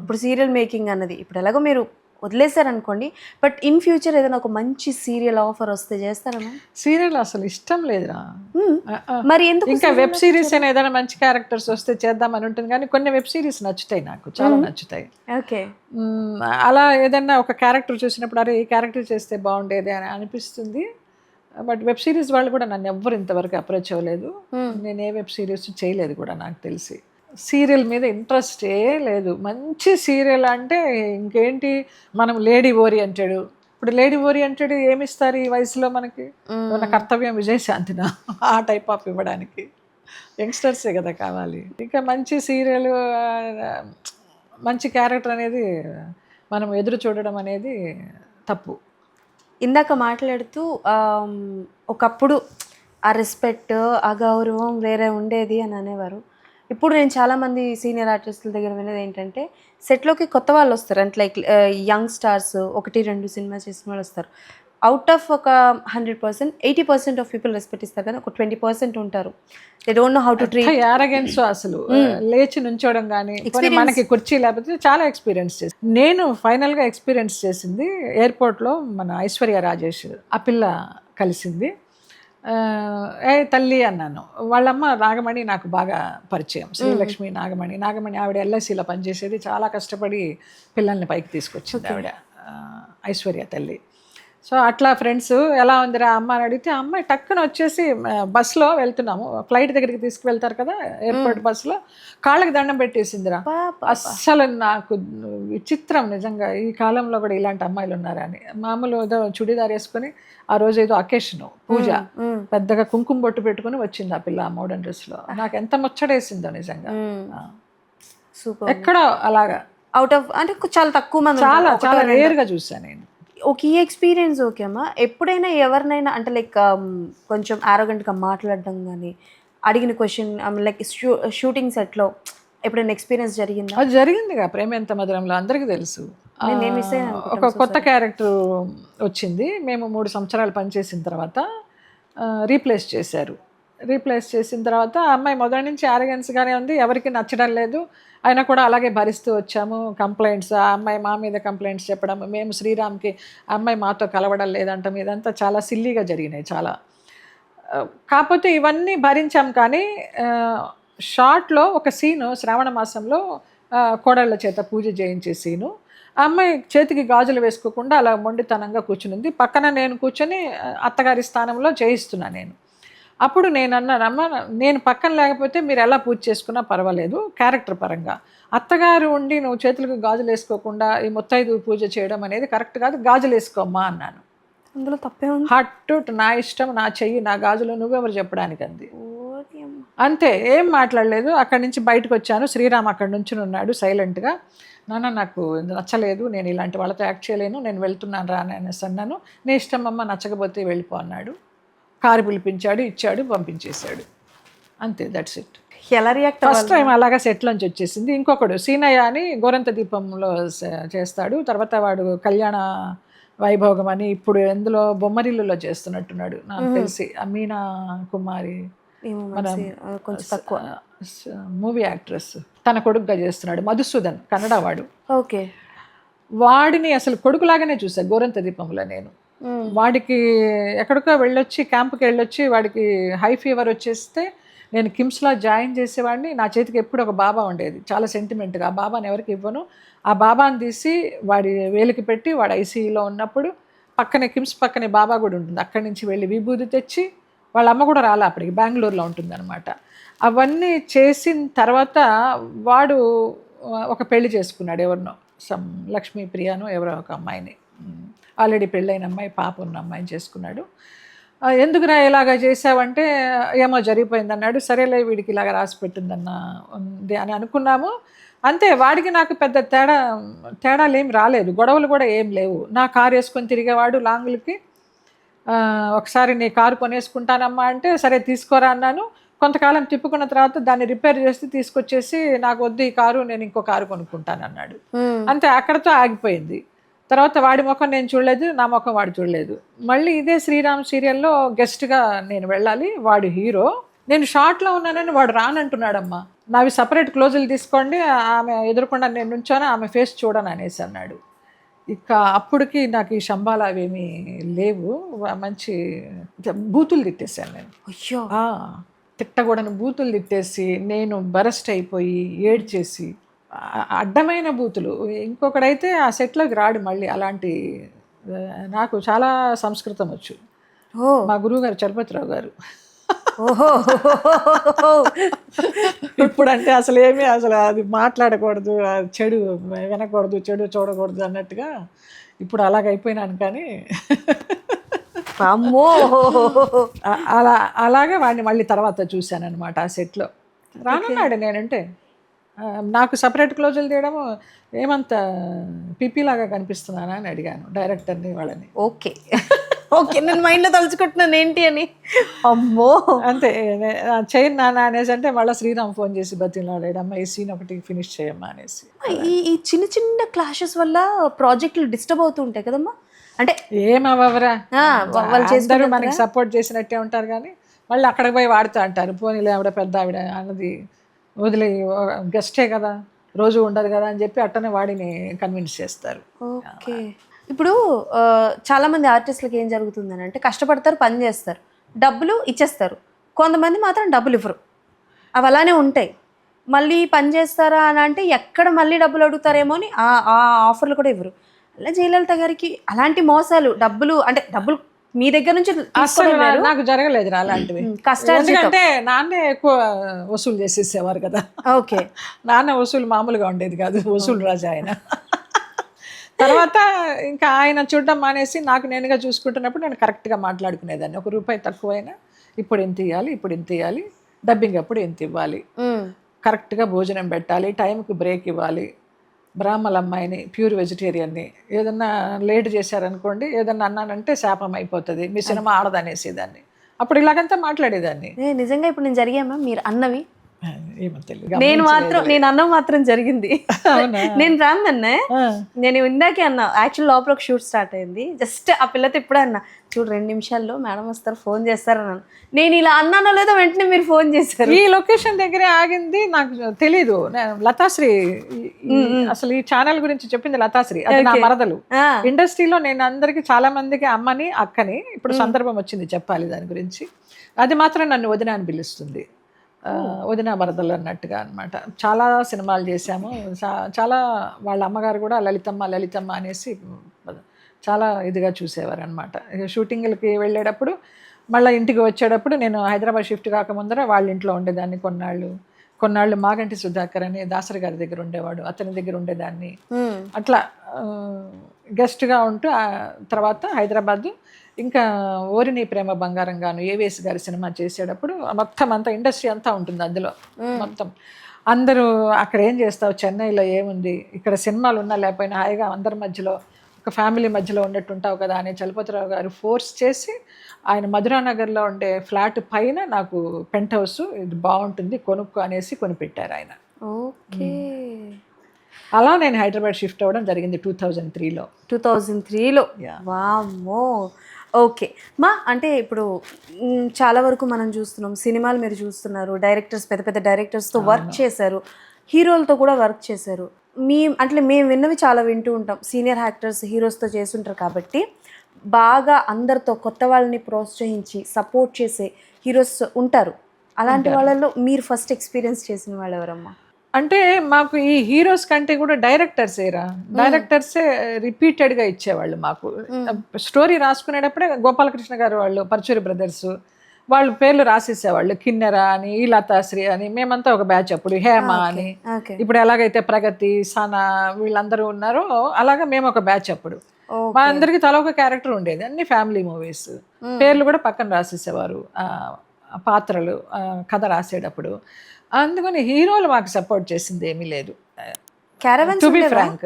ఇప్పుడు సీరియల్ మేకింగ్ అన్నది ఇప్పుడు ఎలాగో మీరు వదిలేశారనుకోండి, బట్ ఇన్ ఫ్యూచర్ ఏదైనా ఒక మంచి సీరియల్ ఆఫర్ వస్తే చేస్తారా మ్యామ్? సీరియల్ అసలు ఇష్టం లేదురా. మరి ఎందుకు? ఇంకా వెబ్ సిరీస్ అయినా ఏదైనా మంచి క్యారెక్టర్స్ వస్తే చేద్దామని ఉంటుంది. కానీ కొన్ని వెబ్ సిరీస్ నచ్చుతాయి, నాకు చాలా నచ్చుతాయి. ఓకే. అలా ఏదన్నా ఒక క్యారెక్టర్ చూసినప్పుడు అరే ఈ క్యారెక్టర్ చేస్తే బాగుండేది అని అనిపిస్తుంది. బట్ వెబ్ సిరీస్ వాళ్ళు కూడా నన్ను ఎవ్వరు ఇంతవరకు అప్రోచ్ అవ్వలేదు. నేను ఏ వెబ్ సిరీస్ చేయలేదు కూడా నాకు తెలిసి. సీరియల్ మీద ఇంట్రెస్టే లేదు. మంచి సీరియల్ అంటే ఇంకేంటి, మనం లేడీ ఓరియంటెడ్. ఇప్పుడు లేడీ ఓరియంటెడ్ ఏమిస్తారు ఈ వయసులో మనకి? మన కర్తవ్యం విజయశాంతిన ఆ టైప్ ఆఫ్ ఇవ్వడానికి యంగ్స్టర్సే కదా కావాలి. ఇంకా మంచి సీరియల్, మంచి క్యారెక్టర్ అనేది మనం ఎదురు చూడడం అనేది తప్పు. ఇందాక మాట్లాడుతూ ఒకప్పుడు ఆ రెస్పెక్ట్, ఆ గౌరవం వేరే ఉండేది అని అనేవారు. ఇప్పుడు నేను చాలామంది సీనియర్ ఆర్టిస్టుల దగ్గర వినేది ఏంటంటే, సెట్లోకి కొత్త వాళ్ళు వస్తారు, అంటే లైక్ యంగ్ స్టార్స్ 1-2 సినిమా చేసిన వాళ్ళు వస్తారు. అవుట్ ఆఫ్ ఒక 100%, 80% ఆఫ్ పీపుల్ రెస్పెక్ట్ ఇస్తారు, కానీ ఒక 20% ఉంటారు, they don't know how to treat. Arrogance అసలు లేచి నుంచోవడం కానీ, మనకి కుర్చీ లేకపోతే చాలా ఎక్స్పీరియన్స్ చేసి. నేను ఫైనల్గా ఎక్స్పీరియన్స్ చేసింది ఎయిర్పోర్ట్లో మన ఐశ్వర్య రాజేష్, ఆ పిల్ల కలిసింది. ఏ తల్లి అన్నాను. వాళ్ళమ్మ నాగమణి నాకు బాగా పరిచయం, శ్రీలక్ష్మి నాగమణి ఆవిడ ఎల్ఐసిలో పనిచేసేది. చాలా కష్టపడి పిల్లల్ని పైకి తీసుకొచ్చింది ఆవిడ, ఐశ్వర్య తల్లి. సో అట్లా ఫ్రెండ్స్ ఎలా ఉందిరా అమ్మ అని అడిగితే, అమ్మాయి టక్కున వచ్చేసి బస్సులో వెళ్తున్నాము, ఫ్లైట్ దగ్గరికి తీసుకువెళ్తారు కదా ఎయిర్పోర్ట్ బస్సులో, కాళ్ళకి దండం పెట్టేసిందిరా. అస్సలు నాకు విచిత్రం నిజంగా, ఈ కాలంలో కూడా ఇలాంటి అమ్మాయిలు ఉన్నారా అని. మామూలు ఏదో చుడిదార్ వేసుకొని, ఆ రోజు ఏదో అకేషన్ పూజ, పెద్దగా కుంకుమ బొట్టు పెట్టుకుని వచ్చింది ఆ పిల్ల ఆ మోడర్న్ డ్రెస్లో. నాకు ఎంత ముచ్చటేసిందో నిజంగా. సూపర్. ఎక్కడో అలాగా అవుట్ ఆఫ్ అంటే చాలా తక్కువ మంది, చాలా రేర్గా చూసాను నేను. ఓకే, ఈ ఎక్స్పీరియన్స్ ఓకే అమ్మా. ఎప్పుడైనా ఎవరినైనా అంటే లైక్ కొంచెం ఆరోగెంట్గా మాట్లాడడం కానీ, అడిగిన క్వశ్చన్ లైక్ షూటింగ్ సెట్లో ఎప్పుడైనా ఎక్స్పీరియన్స్ జరిగిందా? అది జరిగిందిగా ప్రేమ ఎంత మధురంలో, అందరికీ తెలుసు. ఒక కొత్త క్యారెక్టర్ వచ్చింది, మేము 3 సంవత్సరాలు పనిచేసిన తర్వాత రీప్లేస్ చేసిన తర్వాత ఆ అమ్మాయి మొదటి నుంచి ఆరగెన్స్గానే ఉంది, ఎవరికి నచ్చడం లేదు. అయినా కూడా అలాగే భరిస్తూ వచ్చాము. కంప్లైంట్స్, ఆ అమ్మాయి మా మీద కంప్లైంట్స్ చెప్పడం, మేము శ్రీరామ్కి ఆ అమ్మాయి మాతో కలవడం లేదంటాం, ఇదంతా చాలా సిల్లీగా జరిగినాయి చాలా. కాకపోతే ఇవన్నీ భరించాం. కానీ షార్ట్లో ఒక సీను, శ్రావణ మాసంలో కోడళ్ళ చేత పూజ చేయించే సీను, ఆ అమ్మాయి చేతికి గాజులు వేసుకోకుండా అలా మొండితనంగా కూర్చునింది. పక్కన నేను కూర్చొని అత్తగారి స్థానంలో చేయిస్తున్నాను నేను. అప్పుడు నేను అన్నాను, అమ్మ నేను పక్కన లేకపోతే మీరు ఎలా పూజ చేసుకున్నా పర్వాలేదు, క్యారెక్టర్ పరంగా అత్తగారు ఉండి నువ్వు చేతులకు గాజులు వేసుకోకుండా ఈ ముత్తైదు పూజ చేయడం అనేది కరెక్ట్ కాదు, గాజులు వేసుకోమ్మా అన్నాను. అందులో తప్పే ఉంది. హట్టు నా ఇష్టం, నా చెయ్యి, నా గాజులు, నువ్వెవరు చెప్పడానికి అంది. అంతే, ఏం మాట్లాడలేదు. అక్కడి నుంచి బయటకు వచ్చాను. శ్రీరామ్ అక్కడి నుంచి ఉన్నాడు సైలెంట్గా. నాన్న నాకు నచ్చలేదు, నేను ఇలాంటి వాళ్ళతో యాక్ట్ చేయలేను, నేను వెళ్తున్నాను రా అనేసి అన్నాను. నీ ఇష్టం అమ్మ, నచ్చకపోతే వెళ్ళిపో అన్నాడు. కారు పిలిపించాడు, ఇచ్చాడు, పంపించేశాడు. అంతే, దట్స్ ఇట్. ఎలా రియాక్ట్ ఫస్ట్ టైం అలాగా సెట్లోంచి వచ్చేసింది. ఇంకొకడు సీనయ్య అని గోరంత దీపంలో చేస్తాడు. తర్వాత వాడు కళ్యాణ వైభోగం అని ఇప్పుడు ఎందులో బొమ్మరిల్లులో చేస్తున్నట్టున్నాడు నాకు తెలిసి. మీనా కుమారి కొంచెం తక్కువ మూవీ యాక్ట్రెస్, తన కొడుకుగా చేస్తున్నాడు. మధుసూదన్, కన్నడ వాడు. ఓకే. వాడిని అసలు కొడుకులాగానే చూసా గోరంత దీపంలో నేను. వాడికి ఎక్కడికో వెళ్ళొచ్చి, క్యాంప్కి వెళ్ళొచ్చి వాడికి హై ఫీవర్ వచ్చేస్తే నేను కిమ్స్లో జాయిన్ చేసేవాడిని. నా చేతికి ఎప్పుడు ఒక బాబా ఉండేది, చాలా సెంటిమెంట్గా. ఆ బాబాని ఎవరికి ఇవ్వను. ఆ బాబాని తీసి వాడి వేలికి పెట్టి, వాడు ఐసీయూలో ఉన్నప్పుడు పక్కనే కిమ్స్ పక్కనే బాబా కూడా ఉంటుంది. అక్కడి నుంచి వెళ్ళి విభూది తెచ్చి, వాళ్ళ అమ్మ కూడా రాలే అప్పటికి, బెంగళూరులో ఉంటుందన్నమాట. అవన్నీ చేసిన తర్వాత వాడు ఒక పెళ్లి చేసుకున్నాడు ఎవరినో, లక్ష్మీ ప్రియాను ఎవరో ఒక అమ్మాయిని. ఆల్రెడీ పెళ్ళైన అమ్మాయి, పాప ఉన్న అమ్మాయిని చేసుకున్నాడు. ఎందుకురా ఇలాగా చేసావంటే ఏమో జరిగిపోయింది అన్నాడు. సరేలే, వీడికి ఇలాగ రాసి పెట్టిందన్న ఉంది అని అనుకున్నాము. అంతే. వాడికి నాకు పెద్ద తేడాలు ఏం రాలేదు, గొడవలు కూడా ఏం లేవు. నా కారు వేసుకొని తిరిగేవాడు లాంగులకి. ఒకసారి నీ కారు కొనేసుకుంటానమ్మా అంటే సరే తీసుకోరా అన్నాను. కొంతకాలం తిప్పుకున్న తర్వాత దాన్ని రిపేర్ చేసి తీసుకొచ్చేసి, నాకు వద్దు ఈ కారు, నేను ఇంకో కారు కొనుక్కుంటాను అన్నాడు. అంతే, అక్కడితో ఆగిపోయింది. తర్వాత వాడి ముఖం నేను చూడలేదు, నా ముఖం వాడు చూడలేదు. మళ్ళీ ఇదే శ్రీరామ్ సీరియల్లో గెస్ట్గా నేను వెళ్ళాలి, వాడు హీరో. నేను షార్ట్లో ఉన్నానని వాడు రానంటున్నాడమ్మా. నావి సపరేట్ క్లోజులు తీసుకోండి, ఆమె ఎదురుకుండా నేను నుంచోనా, ఆమె ఫేస్ చూడను అనేసి అన్నాడు. ఇక అప్పటికి నాకు ఈ శంబాలు అవేమీ లేవు. మంచి బూతులు తిట్టేశాను నేను. అయ్యో, తిట్టకూడని బూతులు తిట్టేసి నేను బరస్ట్ అయిపోయి ఏడ్చేసి, అడ్డమైన బూతులు. ఇంకొకడైతే ఆ సెట్లోకి రాడు మళ్ళీ అలాంటి. నాకు చాలా సంస్కృతం వచ్చు. మా గురువు గారు చలపతిరావు గారు. ఇప్పుడంటే అసలు అది మాట్లాడకూడదు, చెడు వినకూడదు, చెడు చూడకూడదు అన్నట్టుగా ఇప్పుడు అలాగైపోయినాను. కానీ అమ్మో, అలాగే వాడిని మళ్ళీ తర్వాత చూశాను అనమాట ఆ సెట్లో. రానన్నాడు నేనంటే. నాకు సపరేట్ క్లోజులు తీయడము ఏమంత పిపిలాగా కనిపిస్తున్నానా అని అడిగాను డైరెక్టర్ని, వాళ్ళని. ఓకే ఓకే, నేను మైండ్లో తలుచుకుంటున్నాను ఏంటి అని. అమ్మో, అంతే. చేయను నాన్న అనేసి అంటే మళ్ళీ శ్రీరామ్ ఫోన్ చేసి బతిలాడాడు, అమ్మ ఈ సీన్ ఒకటి ఫినిష్ చేయమ్మా అనేసి. ఈ చిన్న చిన్న క్లాషెస్ వల్ల ప్రాజెక్టులు డిస్టర్బ్ అవుతూ ఉంటాయి కదమ్మా. అంటే ఏమవ్వరా, అందరూ మనకి సపోర్ట్ చేసినట్టే ఉంటారు, కానీ మళ్ళీ అక్కడికి పోయి వాడుతూ అంటారు. పోనీలే ఆవిడ పెద్ద ఆవిడ అన్నది వదిలే, గెస్టే కదా, రోజు ఉండదు కదా అని చెప్పి అట్టనే వాడిని కన్విన్స్ చేస్తారు. ఓకే. ఇప్పుడు చాలామంది ఆర్టిస్టులకి ఏం జరుగుతుందని అంటే, కష్టపడతారు, పని చేస్తారు, డబ్బులు ఇచ్చేస్తారు. కొంతమంది మాత్రం డబ్బులు ఇవ్వరు, అవి అలానే ఉంటాయి. మళ్ళీ పని చేస్తారా అని అంటే ఎక్కడ మళ్ళీ డబ్బులు అడుగుతారేమో అని ఆ ఆఫర్లు కూడా ఇవ్వరు. అలా జయలలిత గారికి అలాంటి మోసాలు, డబ్బులు అంటే డబ్బులు మీ దగ్గర నుంచి అసలు నాకు జరగలేదు అలాంటివి. ఎందుకంటే నాన్నే ఎక్కువ వసూలు చేసేసేవారు కదా. ఓకే. నాన్న వసూలు మామూలుగా ఉండేది కాదు, వసూలు రాజా ఆయన. తర్వాత ఇంకా ఆయన చూడడం మానేసి నాకు నేనుగా చూసుకుంటున్నప్పుడు నేను కరెక్ట్గా మాట్లాడుకునేదాన్ని. ₹1 తక్కువైనా ఇప్పుడు ఎంత ఇవ్వాలి, ఇప్పుడు ఎంత ఇవ్వాలి, డబ్బింగ్ అప్పుడు ఎంత ఇవ్వాలి, కరెక్ట్గా భోజనం పెట్టాలి, టైంకి బ్రేక్ ఇవ్వాలి. బ్రాహ్మణ అమ్మాయిని, ప్యూర్ వెజిటేరియన్ని, ఏదన్నా లేట్ చేశారనుకోండి, ఏదన్నా అన్నానంటే శాపం అయిపోతుంది, మీ సినిమా ఆడదనేసేదాన్ని. అప్పుడు ఇలాగంతా మాట్లాడేదాన్ని. నిజంగా ఇప్పుడు నేను జరిగామా మీరు అన్నవి? ఏమో తెలియదు. నేను అన్నం మాత్రం జరిగింది. నేను రాందన్నా, నేను ఇందాకే అన్నా. యాక్చువల్ లోపల ఒక షూట్ స్టార్ట్ అయింది. జస్ట్ ఆ పిల్లతో ఇప్పుడే అన్నా, చూడు 2 నిమిషాల్లో మేడం వస్తారు, ఫోన్ చేస్తారన్నాను. నేను ఇలా అన్నానో లేదో వెంటనే మీరు ఫోన్ చేశారు. ఈ లొకేషన్ దగ్గరే ఆగింది, నాకు తెలీదు. లతాశ్రీ అసలు ఈ ఛానల్ గురించి చెప్పింది లతాశ్రీ, అది నా మరదలు. ఇండస్ట్రీలో నేను అందరికి చాలా మందికి అమ్మని, అక్కని. ఇప్పుడు సందర్భం వచ్చింది చెప్పాలి దాని గురించి. అది మాత్రం నన్ను వదిన అని పిలుస్తుంది, వదిన మరదలు అన్నట్టుగా అనమాట. చాలా సినిమాలు చేశాము. చాలా వాళ్ళ అమ్మగారు కూడా లలితమ్మ లలితమ్మ అనేసి చాలా ఇదిగా చూసేవారు అనమాట. షూటింగ్లకి వెళ్ళేటప్పుడు మళ్ళీ ఇంటికి వచ్చేటప్పుడు, నేను హైదరాబాద్ షిఫ్ట్ కాకముందర వాళ్ళ ఇంట్లో ఉండేదాన్ని కొన్నాళ్ళు. మాగంటి సుధాకర్ అని దాసరి గారి దగ్గర ఉండేవాడు, అతని దగ్గర ఉండేదాన్ని. అట్లా గెస్ట్గా ఉంటూ తర్వాత హైదరాబాద్, ఇంకా ఓరిని ప్రేమ బంగారం గాను ఏవిఎస్ గారి సినిమా చేసేటప్పుడు మొత్తం అంతా ఇండస్ట్రీ అంతా ఉంటుంది అందులో మొత్తం. అందరూ అక్కడ ఏం చేస్తావు, చెన్నైలో ఏముంది, ఇక్కడ సినిమాలు ఉన్నా లేకపోయినా హాయిగా అందరి మధ్యలో ఒక ఫ్యామిలీ మధ్యలో ఉన్నట్టుంటావు కదా అని చలపతిరావు గారు ఫోర్స్ చేసి ఆయన మధురానగర్లో ఉండే ఫ్లాట్ పైన నాకు పెంట్ హౌస్ ఇది బాగుంటుంది కొనుక్కో అనేసి కొనిపెట్టారు ఆయన. ఓకే. అలా నేను హైదరాబాద్ షిఫ్ట్ అవ్వడం జరిగింది 2003లో. 2003లో. వామ్మో. ఓకే మా, అంటే ఇప్పుడు చాలా వరకు మనం చూస్తున్నాం, సినిమాలు మీరు చూస్తున్నారు, డైరెక్టర్స్ పెద్ద పెద్ద డైరెక్టర్స్తో వర్క్ చేశారు, హీరోలతో కూడా వర్క్ చేశారు. అంటే మేము విన్నవి చాలా వింటూ ఉంటాం, సీనియర్ యాక్టర్స్ హీరోస్తో చేస్తుంటారు కాబట్టి బాగా అందరితో కొత్త వాళ్ళని ప్రోత్సహించి సపోర్ట్ చేసే హీరోస్ ఉంటారు. అలాంటి వాళ్ళల్లో మీరు ఫస్ట్ ఎక్స్పీరియన్స్ చేసిన వాళ్ళు ఎవరమ్మా? అంటే మాకు ఈ హీరోస్ కంటే కూడా డైరెక్టర్సే రిపీటెడ్గా ఇచ్చేవాళ్ళు మాకు. స్టోరీ రాసుకునేటప్పుడే గోపాలకృష్ణ గారు వాళ్ళు పరచూరి బ్రదర్స్ వాళ్ళు పేర్లు రాసేసేవాళ్ళు, కిన్నెర అని, ఈ లతాశ్రీ అని, మేమంతా ఒక బ్యాచ్ అప్పుడు, హేమ అని, ఇప్పుడు ఎలాగైతే ప్రగతి, సనా వీళ్ళందరూ ఉన్నారో అలాగా మేము ఒక బ్యాచ్ అప్పుడు. మా అందరికి తల ఒక క్యారెక్టర్ ఉండేది, అన్ని ఫ్యామిలీ మూవీస్, పేర్లు కూడా పక్కన రాసేసేవారు పాత్రలు కథ రాసేటప్పుడు. అందుకని హీరోలు మాకు సపోర్ట్ చేసింది ఏమీ లేదు. టు బి ఫ్రాంక్,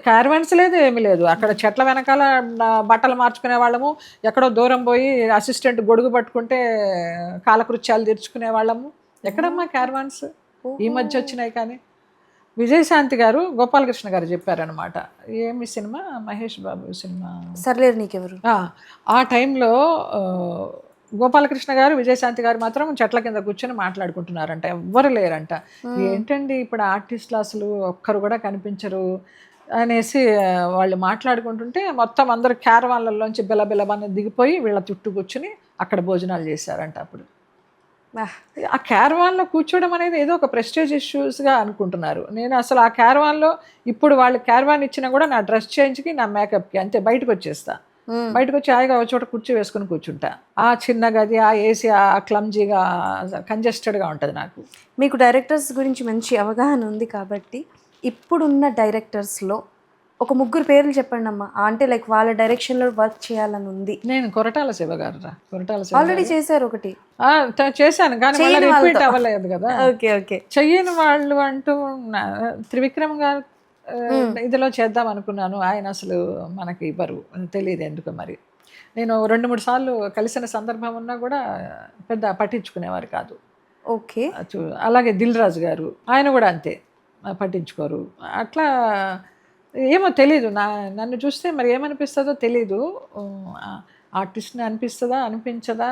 క్యారవాన్స్ లేదు ఏమీ లేదు. అక్కడ చెట్ల వెనకాల బట్టలు మార్చుకునే వాళ్ళము, ఎక్కడో దూరం పోయి అసిస్టెంట్ గొడుగు పట్టుకుంటే కాలకృత్యాలు తీర్చుకునే వాళ్ళము. ఎక్కడమ్మా క్యారవాన్స్, ఈ మధ్య వచ్చినాయి. కానీ విజయశాంతి గారు గోపాలకృష్ణ గారు చెప్పారనమాట, ఏమి సినిమా, మహేష్ బాబు సినిమా సర్లేరు నీకెవరు, ఆ టైంలో గోపాలకృష్ణ గారు విజయశాంతి గారు మాత్రం చెట్ల కింద కూర్చొని మాట్లాడుకుంటున్నారంట, ఎవ్వరు లేరంట. ఏంటండి ఇప్పుడు ఆర్టిస్టులు అసలు ఒక్కరు కూడా కనిపించరు అనేసి వాళ్ళు మాట్లాడుకుంటుంటే మొత్తం అందరు క్యారవాన్లలోంచి బిలబిలబని దిగిపోయి వీళ్ళ చుట్టూ కూర్చుని అక్కడ భోజనాలు చేశారంట. అప్పుడు ఆ క్యారవాన్లో కూర్చోవడం అనేది ఏదో ఒక ప్రెస్టేజ్ ఇష్యూస్గా అనుకుంటున్నారు. నేను అసలు ఆ క్యారవాన్లో ఇప్పుడు వాళ్ళు క్యారవాన్ ఇచ్చినా కూడా నా డ్రెస్ చేంజ్కి నా మేకప్కి అంతే బయటకు వచ్చేస్తా. బయటకు వచ్చి హాయిగా ఒక చోట కుర్చీ వేసుకుని కూర్చుంటా. ఆ చిన్న గది, ఆ ఏసీ, ఆ క్లమ్జీగా కంజెస్టెడ్గా ఉంటుంది నాకు. మీకు డైరెక్టర్స్ గురించి మంచి అవగాహన ఉంది కాబట్టి ఇప్పుడున్న డైరెక్టర్స్లో ఒక ముగ్గురు పేర్లు చెప్పండి అమ్మా, అంటే లైక్ వాళ్ళ డైరెక్షన్లో వర్క్ చేయాలని ఉంది. నేను కొరటాల శివ గారు ఆల్రెడీ చేశారు ఒకటి, చేశాను కానీ రిపీట్ అవ్వలేదు కదా. Okay okay. చెయ్యని వాళ్ళు అంటూ త్రివిక్రమ్ గారు ఇదిలో చేద్దాం అనుకున్నాను, ఆయన అసలు మనకి ఇవ్వరు, తెలియదు ఎందుకు మరి. నేను 2-3 సార్లు కలిసిన సందర్భం ఉన్నా కూడా పెద్ద పట్టించుకునేవారు కాదు. ఓకే. అలాగే దిల్ రాజు గారు, ఆయన కూడా అంతే, పట్టించుకోరు. అట్లా ఏమో తెలీదు, నన్ను చూస్తే మరి ఏమనిపిస్తుందో తెలీదు. ఆర్టిస్ట్ని అనిపిస్తుందా అనిపించదా,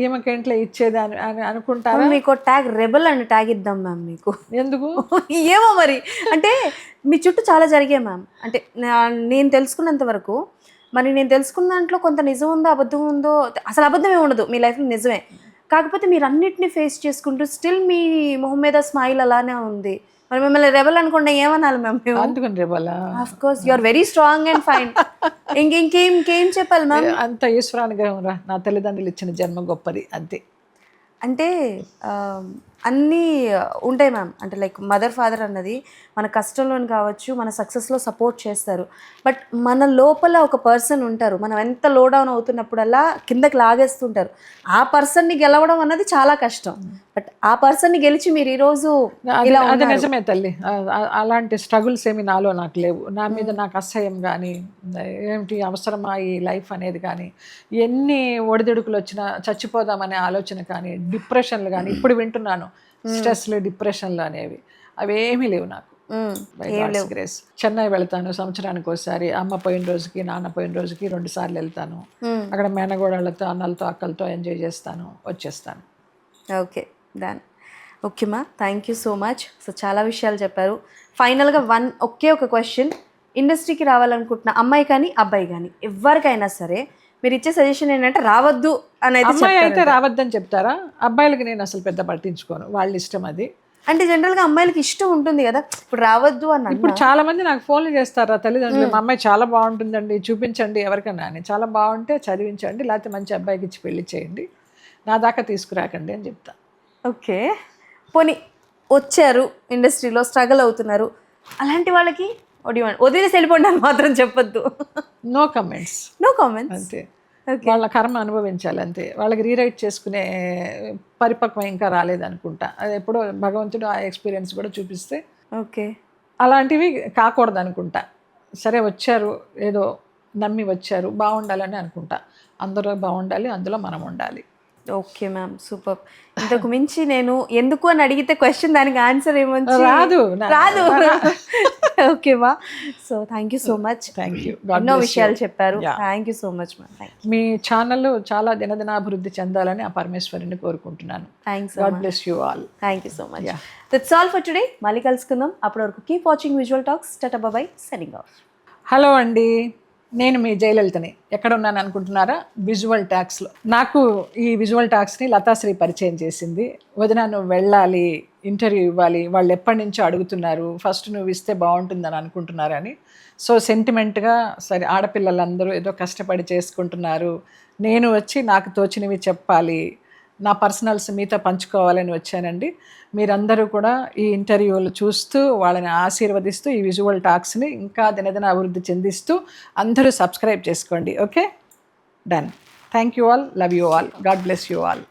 ఈమెకేంట్లో ఇచ్చేది అని అనుకుంటారా. మీకు ట్యాగ్ రెబల్ అని ట్యాగ్ ఇద్దాం మ్యామ్ మీకు. ఎందుకు ఏమో మరి, అంటే మీ చుట్టూ చాలా జరిగాయి మ్యామ్. అంటే నేను తెలుసుకున్నంత వరకు, మరి నేను తెలుసుకున్న దాంట్లో కొంత నిజం ఉందో అబద్ధం ఉందో, అసలు అబద్ధమే ఉండదు మీ లైఫ్లో, నిజమే. కాకపోతే మీరు అన్నిటిని ఫేస్ చేసుకుంటూ స్టిల్ మీ మొహం మీద స్మైల్ అలానే ఉంది. మరి మిమ్మల్ని రెబల్ అనుకుంటే ఏమనాలి మ్యామ్? అందుకని rebel, of course you are very strong and fine. ఇంకేం చెప్పాలి మ్యామ్? అంత ఈశ్వరానుగ్రహం రా, నా తల్లిదండ్రులు ఇచ్చిన జన్మ గొప్పది అంతే. అంటే అన్నీ ఉంటాయి మ్యామ్, అంటే లైక్ మదర్ ఫాదర్ అన్నది మన కష్టంలోని కావచ్చు, మన సక్సెస్లో సపోర్ట్ చేస్తారు. బట్ మన లోపల ఒక పర్సన్ ఉంటారు, మనం ఎంత లో డౌన్ అవుతున్నప్పుడల్లా కిందకి లాగేస్తుంటారు. ఆ పర్సన్ని గెలవడం అన్నది చాలా కష్టం. బట్ ఆ పర్సన్ని గెలిచి మీరు ఈరోజు ఇలా, అది నిజమే తల్లి. అలాంటి స్ట్రగుల్స్ ఏమి నాలో నాకు లేవు. నా మీద నాకు అసహ్యం కానీ, ఏమిటి అవసరమా ఈ లైఫ్ అనేది కానీ, ఎన్ని ఒడిదుడుకులు వచ్చినా చచ్చిపోదామనే ఆలోచన కానీ, డిప్రెషన్లు కానీ, ఇప్పుడు వింటున్నాను స్ట్రెస్లు, డిప్రెషన్లు అనేవి, అవేమీ లేవు నాకు. గ్రేస్. చెన్నై వెళ్తాను సంవత్సరానికి ఒకసారి, అమ్మ పోయిన రోజుకి, నాన్న పోయిన రోజుకి 2 సార్లు వెళ్తాను. అక్కడ మేనగోడళ్ళతో, అన్నలతో, అక్కలతో ఎంజాయ్ చేస్తాను, వచ్చేస్తాను. Okay done. ఓకేమా, thank you so much. So చాలా విషయాలు చెప్పారు. ఫైనల్గా ఒకే ఒక క్వశ్చన్, ఇండస్ట్రీకి రావాలనుకుంటున్న అమ్మాయి కానీ అబ్బాయి కానీ ఎవరికైనా సరే మీరు ఇచ్చే సజెషన్ ఏంటంటే రావద్దు అనేది. అమ్మాయి అయితే రావద్దని చెప్తారా, అబ్బాయిలకి నేను అసలు పెద్ద పట్టించుకోను, వాళ్ళ ఇష్టం అది. అంటే జనరల్గా అమ్మాయిలకి ఇష్టం ఉంటుంది కదా, ఇప్పుడు రావద్దు అని. ఇప్పుడు చాలా మంది నాకు ఫోన్లు చేస్తారా తల్లిదండ్రులు, మా అమ్మాయి చాలా బాగుంటుందండి చూపించండి ఎవరికన్నా అని. చాలా బాగుంటే చదివించండి, లేకపోతే మంచి అబ్బాయికి ఇచ్చి పెళ్లి చేయండి, నా దాకా తీసుకురాకండి అని చెప్తా. ఓకే, పోనీ వచ్చారు ఇండస్ట్రీలో స్ట్రగుల్ అవుతున్నారు, అలాంటి వాళ్ళకి వదిలేసి వెళ్ళిపోండి అని మాత్రం చెప్పొద్దు. No comments. నో కామెంట్స్ అంతే. వాళ్ళ కర్మ అనుభవించాలి అంతే. వాళ్ళకి రీరైట్ చేసుకునే పరిపక్వం ఇంకా రాలేదనుకుంటా. అది ఎప్పుడో భగవంతుడు ఆ ఎక్స్పీరియన్స్ కూడా చూపిస్తే ఓకే. అలాంటివి కాకూడదు అనుకుంటా. సరే వచ్చారు, ఏదో నమ్మి వచ్చారు, బాగుండాలని అనుకుంటా. అందరూ బాగుండాలి, అందులో మనం ఉండాలి. Okay ma'am, super. ఇంతకు మించి నేను ఎందుకు అని అడిగితే క్వశ్చన్ దానికి ఆన్సర్ ఏమొచ్చి రాదు. రాదు. ఓకే మా, so thank you so much. Thank you. ఎన్నో విషయాలు చెప్పారు. Thank you so much ma'am. Me channel చాలా దినదినాభివృద్ధి చెందాలని ఆ పరమేశ్వరుని కోరుకుంటున్నాను. Thanks. God bless you all. Thank you so much. That's all for today. మళ్ళీ కలుసుకుందాం. అప్పటి వరకు keep watching visual talks. Tata bye by, signing off. Hello అండి, నేను మీ జయలలితని. ఎక్కడ ఉన్నాను అనుకుంటున్నారా? విజువల్ టాక్స్లో. నాకు ఈ విజువల్ టాక్స్ని లతాశ్రీ పరిచయం చేసింది. వదిన నువ్వు వెళ్ళాలి, ఇంటర్వ్యూ ఇవ్వాలి, వాళ్ళు ఎప్పటి నుంచో అడుగుతున్నారు, ఫస్ట్ నువ్వు ఇస్తే బాగుంటుందని అనుకుంటున్నారని. సో సెంటిమెంట్గా సరే, ఆడపిల్లలందరూ ఏదో కష్టపడి చేసుకుంటున్నారు, నేను వచ్చి నాకు తోచినవి చెప్పాలి, నా పర్సనల్స్ మీతో పంచుకోవాలని వచ్చానండి. మీరందరూ కూడా ఈ ఇంటర్వ్యూలు చూస్తూ వాళ్ళని ఆశీర్వదిస్తూ ఈ విజువల్ టాక్స్ని ఇంకా దినదిన అభివృద్ధి చెందిస్తూ అందరూ సబ్స్క్రైబ్ చేసుకోండి. Okay, done. Thank you all, love you all, God bless you all.